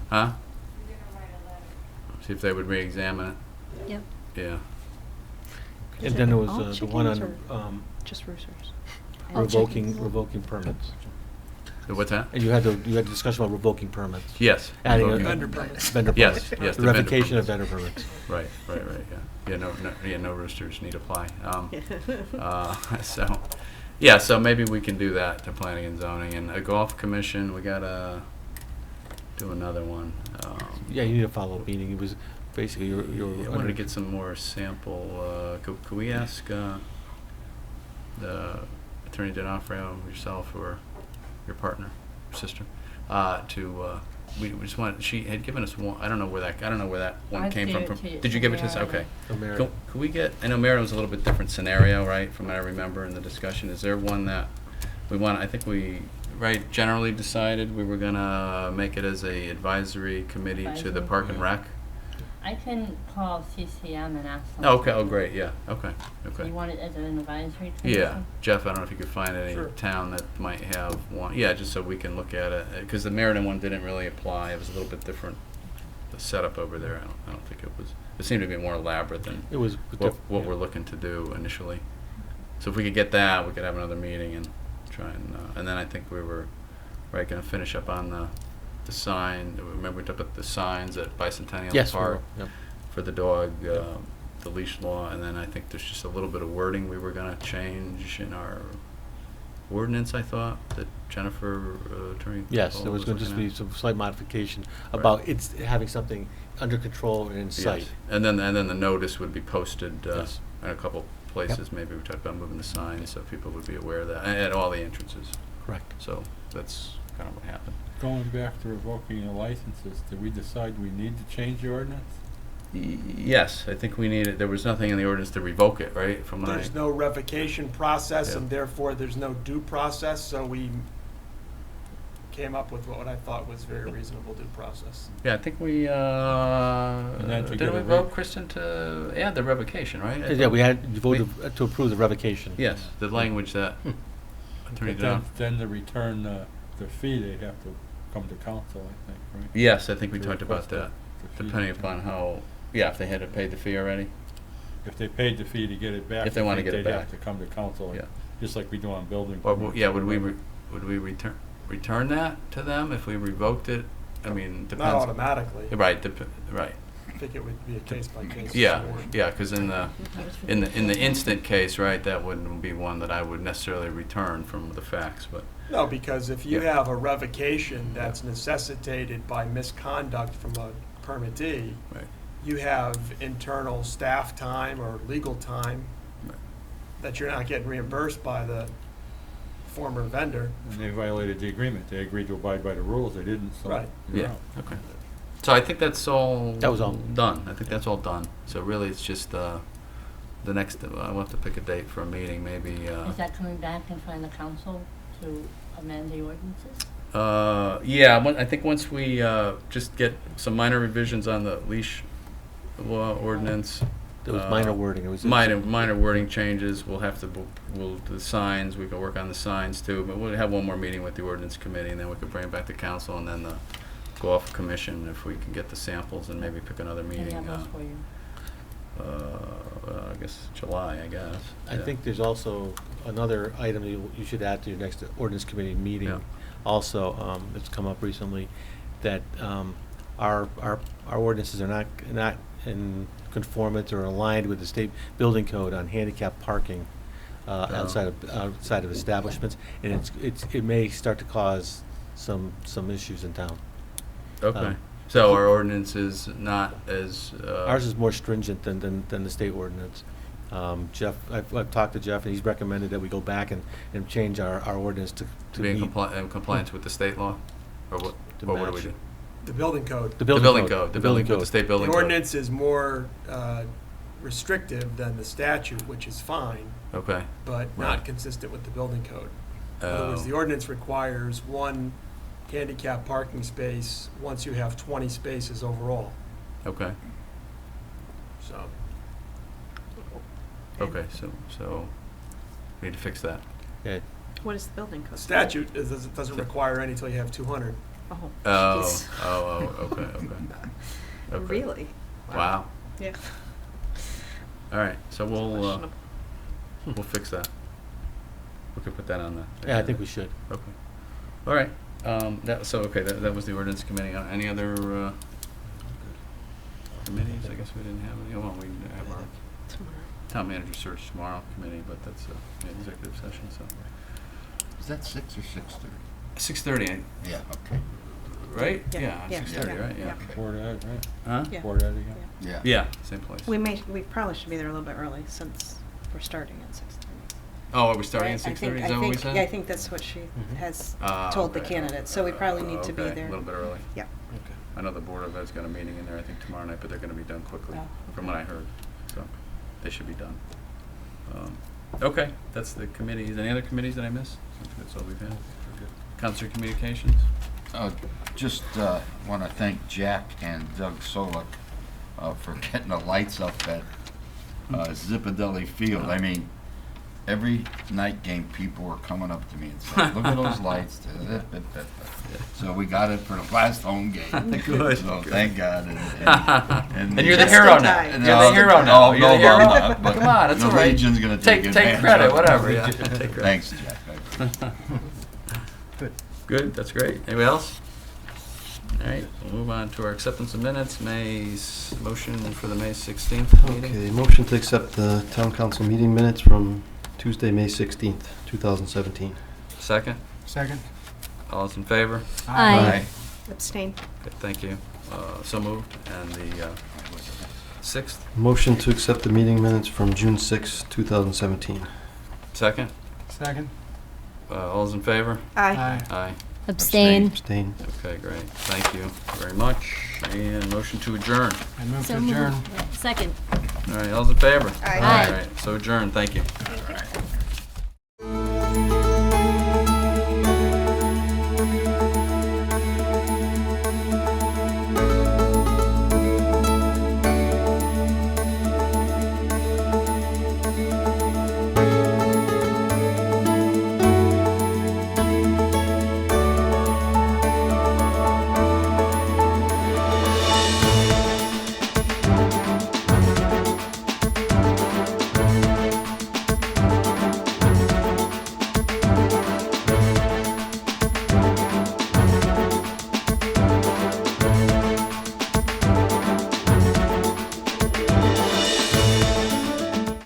huh? See if they would re-examine it. Yep. Yeah. And then there was All the one chickens on just roosters. revoking permits. What's that? And you had a discussion about revoking permits. Yes. Adding revoking. vendor permits. Vendor Yes, permits. yes. The vendor revocation of permits. vendor permits. Right, yeah. No roosters need apply. So maybe we can do that to planning and zoning. And a golf commission, we gotta do another one. Yeah, you need a follow-up meeting. It was basically your. I wanted to get some more sample. Could we ask the Attorney D'Onofrio, yourself, or your partner, sister, we just want. She had given us one. I don't know where that one I came gave from. it to you. Did you give it to us? Mary. Okay. Mary. Could we get? I know Mary was a little bit different scenario, right? From what I remember in the discussion. Is there one that we want? I think we generally decided we were gonna make it as a advisory committee to the Advisory. Park and Rec. I can call CCM and ask them. Oh, okay. Oh, great. Yeah. Okay. You want it as an advisory committee? Yeah, Jeff, I don't know if you could find any Sure. town that might have one. Yeah, just so we can look at it, because the Meriden one didn't really apply. It was a little bit different. The setup over there, I don't think it was. It seemed to be more elaborate than It was what yeah. we're looking to do initially. So if we could get that, we could have another meeting and try and then I think we were going to finish up on the sign. Remember we talked about the signs at Bicentennial Yes, we Park will. Yep. for the dog, the leash law, and then I think there's just a little bit of wording we were going to change in our ordinance, I thought, that Jennifer, Attorney Yes, Cole there was going to just be looking some slight modification Right. about it's having something under control and in at. sight. Yes. And then the notice would be posted Yes. in a couple places. Maybe we talked about moving the signs so people would be aware of that, at all the entrances. Correct. So that's kind of what happened. Going back to revoking the licenses, did we decide we need to change the ordinance? Yes, I think we needed, there was nothing in the ordinance to revoke it, right? From what I- There's no revocation process, Yeah. and therefore there's no due process, so we came up with what I thought was very reasonable due process. Yeah, I think we, then to did get we a vote, Kristen, to add the revocation, right? I Yeah, thought- we had voted to approve the revocation. Yes, the language that Attorney But Down. then to return the fee, they'd have to come to council, I think, right? Yes, I think we To talked about request that, the fee. depending upon how, yeah, if they had to pay the fee already. If they paid the fee to get it back, If they I wanna think get it they'd have back. to come to council, Yeah. just like we do on building. Or, permits. yeah, would we return that to them if we revoked it? I mean, depends. Not automatically. Right, right. I think it would be a case by case. Yeah, situation. yeah, because in the instant case, right, that wouldn't be one that I would necessarily return from the facts, but. No, because if you Yeah. have a revocation that's necessitated by misconduct from a permittee, Right. you have internal staff time or legal time Right. that you're not getting reimbursed by the former vendor. And they violated the agreement. They agreed to abide by the rules. They didn't, so. Right. you're Yeah, out. okay. So I think that's all. That was all. Done. I think that's all done. So really, it's just, the next, I'll have to pick a date for a meeting, maybe, Is that coming back in front of the council to amend the ordinances? yeah, I think once we, just get some minor revisions on the leash law ordinance. There was minor wording. It was Minor wording changes. We'll have to, we'll, the signs, we can work on the signs too, but we'll have one more meeting with the ordinance committee, and then we could bring it back to council, and then go off commission if we can get the samples, and maybe pick another Can we meeting. have those for you? I guess July, I guess. I Yeah. think there's also another item you should add to your next ordinance committee meeting. Yeah. Also, it's come up recently that our ordinances are not in conformance or aligned with the state building code on handicap parking outside of establishments, and it may start to cause some issues in town. Okay. So our ordinance is not as. Ours is more stringent than the state ordinance. Jeff, I've talked to Jeff, and he's recommended that we go back and change our ordinance to be in meet compliance with the state law, or what? To Or what do we match. do? The building code. The The building building code. code. The building code. The state building The code. ordinance is more restrictive than the statute, which is fine, Okay. but Right. not consistent with the building code. In other words, the ordinance requires one handicap parking space once you have 20 spaces overall, Okay. so. Okay. So we need to fix that. Yeah. What is the building code? Statute doesn't require any until you have 200. Oh, Oh. jeez. Okay. Okay. Really? Wow. Yeah. All right. So we'll Questionable. fix that. We could put that on the. Yeah, I think we should. Okay. All right. That was the ordinance committee. Any other committees? I guess we didn't have any. Well, we have our town manager search tomorrow committee, but that's an executive session. So Is that 6 or 6:30? 6:30. Yeah, okay. Right? Yeah, yeah, 6:30. yeah, Right? Yeah. yeah. Board Ed, right? Huh? Yeah. Board Ed again? Yeah. Yeah. Same place. We probably should be there a little bit early since we're starting at 6:30. Oh, are we starting at I think- 6:30? Is I that what we think- said? Yeah, I think that's what she has told the Okay. candidates, so we probably need to be Okay, there. a little bit early. Yeah. Okay. I know the Board of Ed's got a meeting in there, I think tomorrow night, but they're gonna be done quickly, Oh, from okay. what I heard. So, they should be done. Okay, that's the committees. Any other committees that I missed? I think that's all we've had. Council Communications? Just want to thank Jack and Doug Solik for getting the lights up at Zipadelli Field. I mean, every night game, people were coming up to me and saying, "Look at those lights." So we got it for the last home game. Good. So thank God. And you're the Just hero in now. time. You're the hero now. No, You're the no, hero. I'm not, but Come on, it's the all right. Legion's going to take advantage credit, of it. whatever. Yeah. Take credit. Thanks, Jack. Good, that's great. Anybody else? All right, we'll move on to our acceptance of minutes. Motion for the May 16th meeting. Okay, motion to accept the town council meeting minutes from Tuesday, May 16th, 2017. second? Second. All those in favor? Aye. Abstain. Okay, thank you. So moved. And the 6th? Motion to accept the meeting minutes from June 6, 2017. Second? Second. All those in favor? Aye. Aye. Abstain. Abstain. Okay, great. Thank you very much. And motion to adjourn. I move to So moved. adjourn. Second. All right, all those in favor? Aye. Aye. All right, so adjourned. Thank you. Thank you.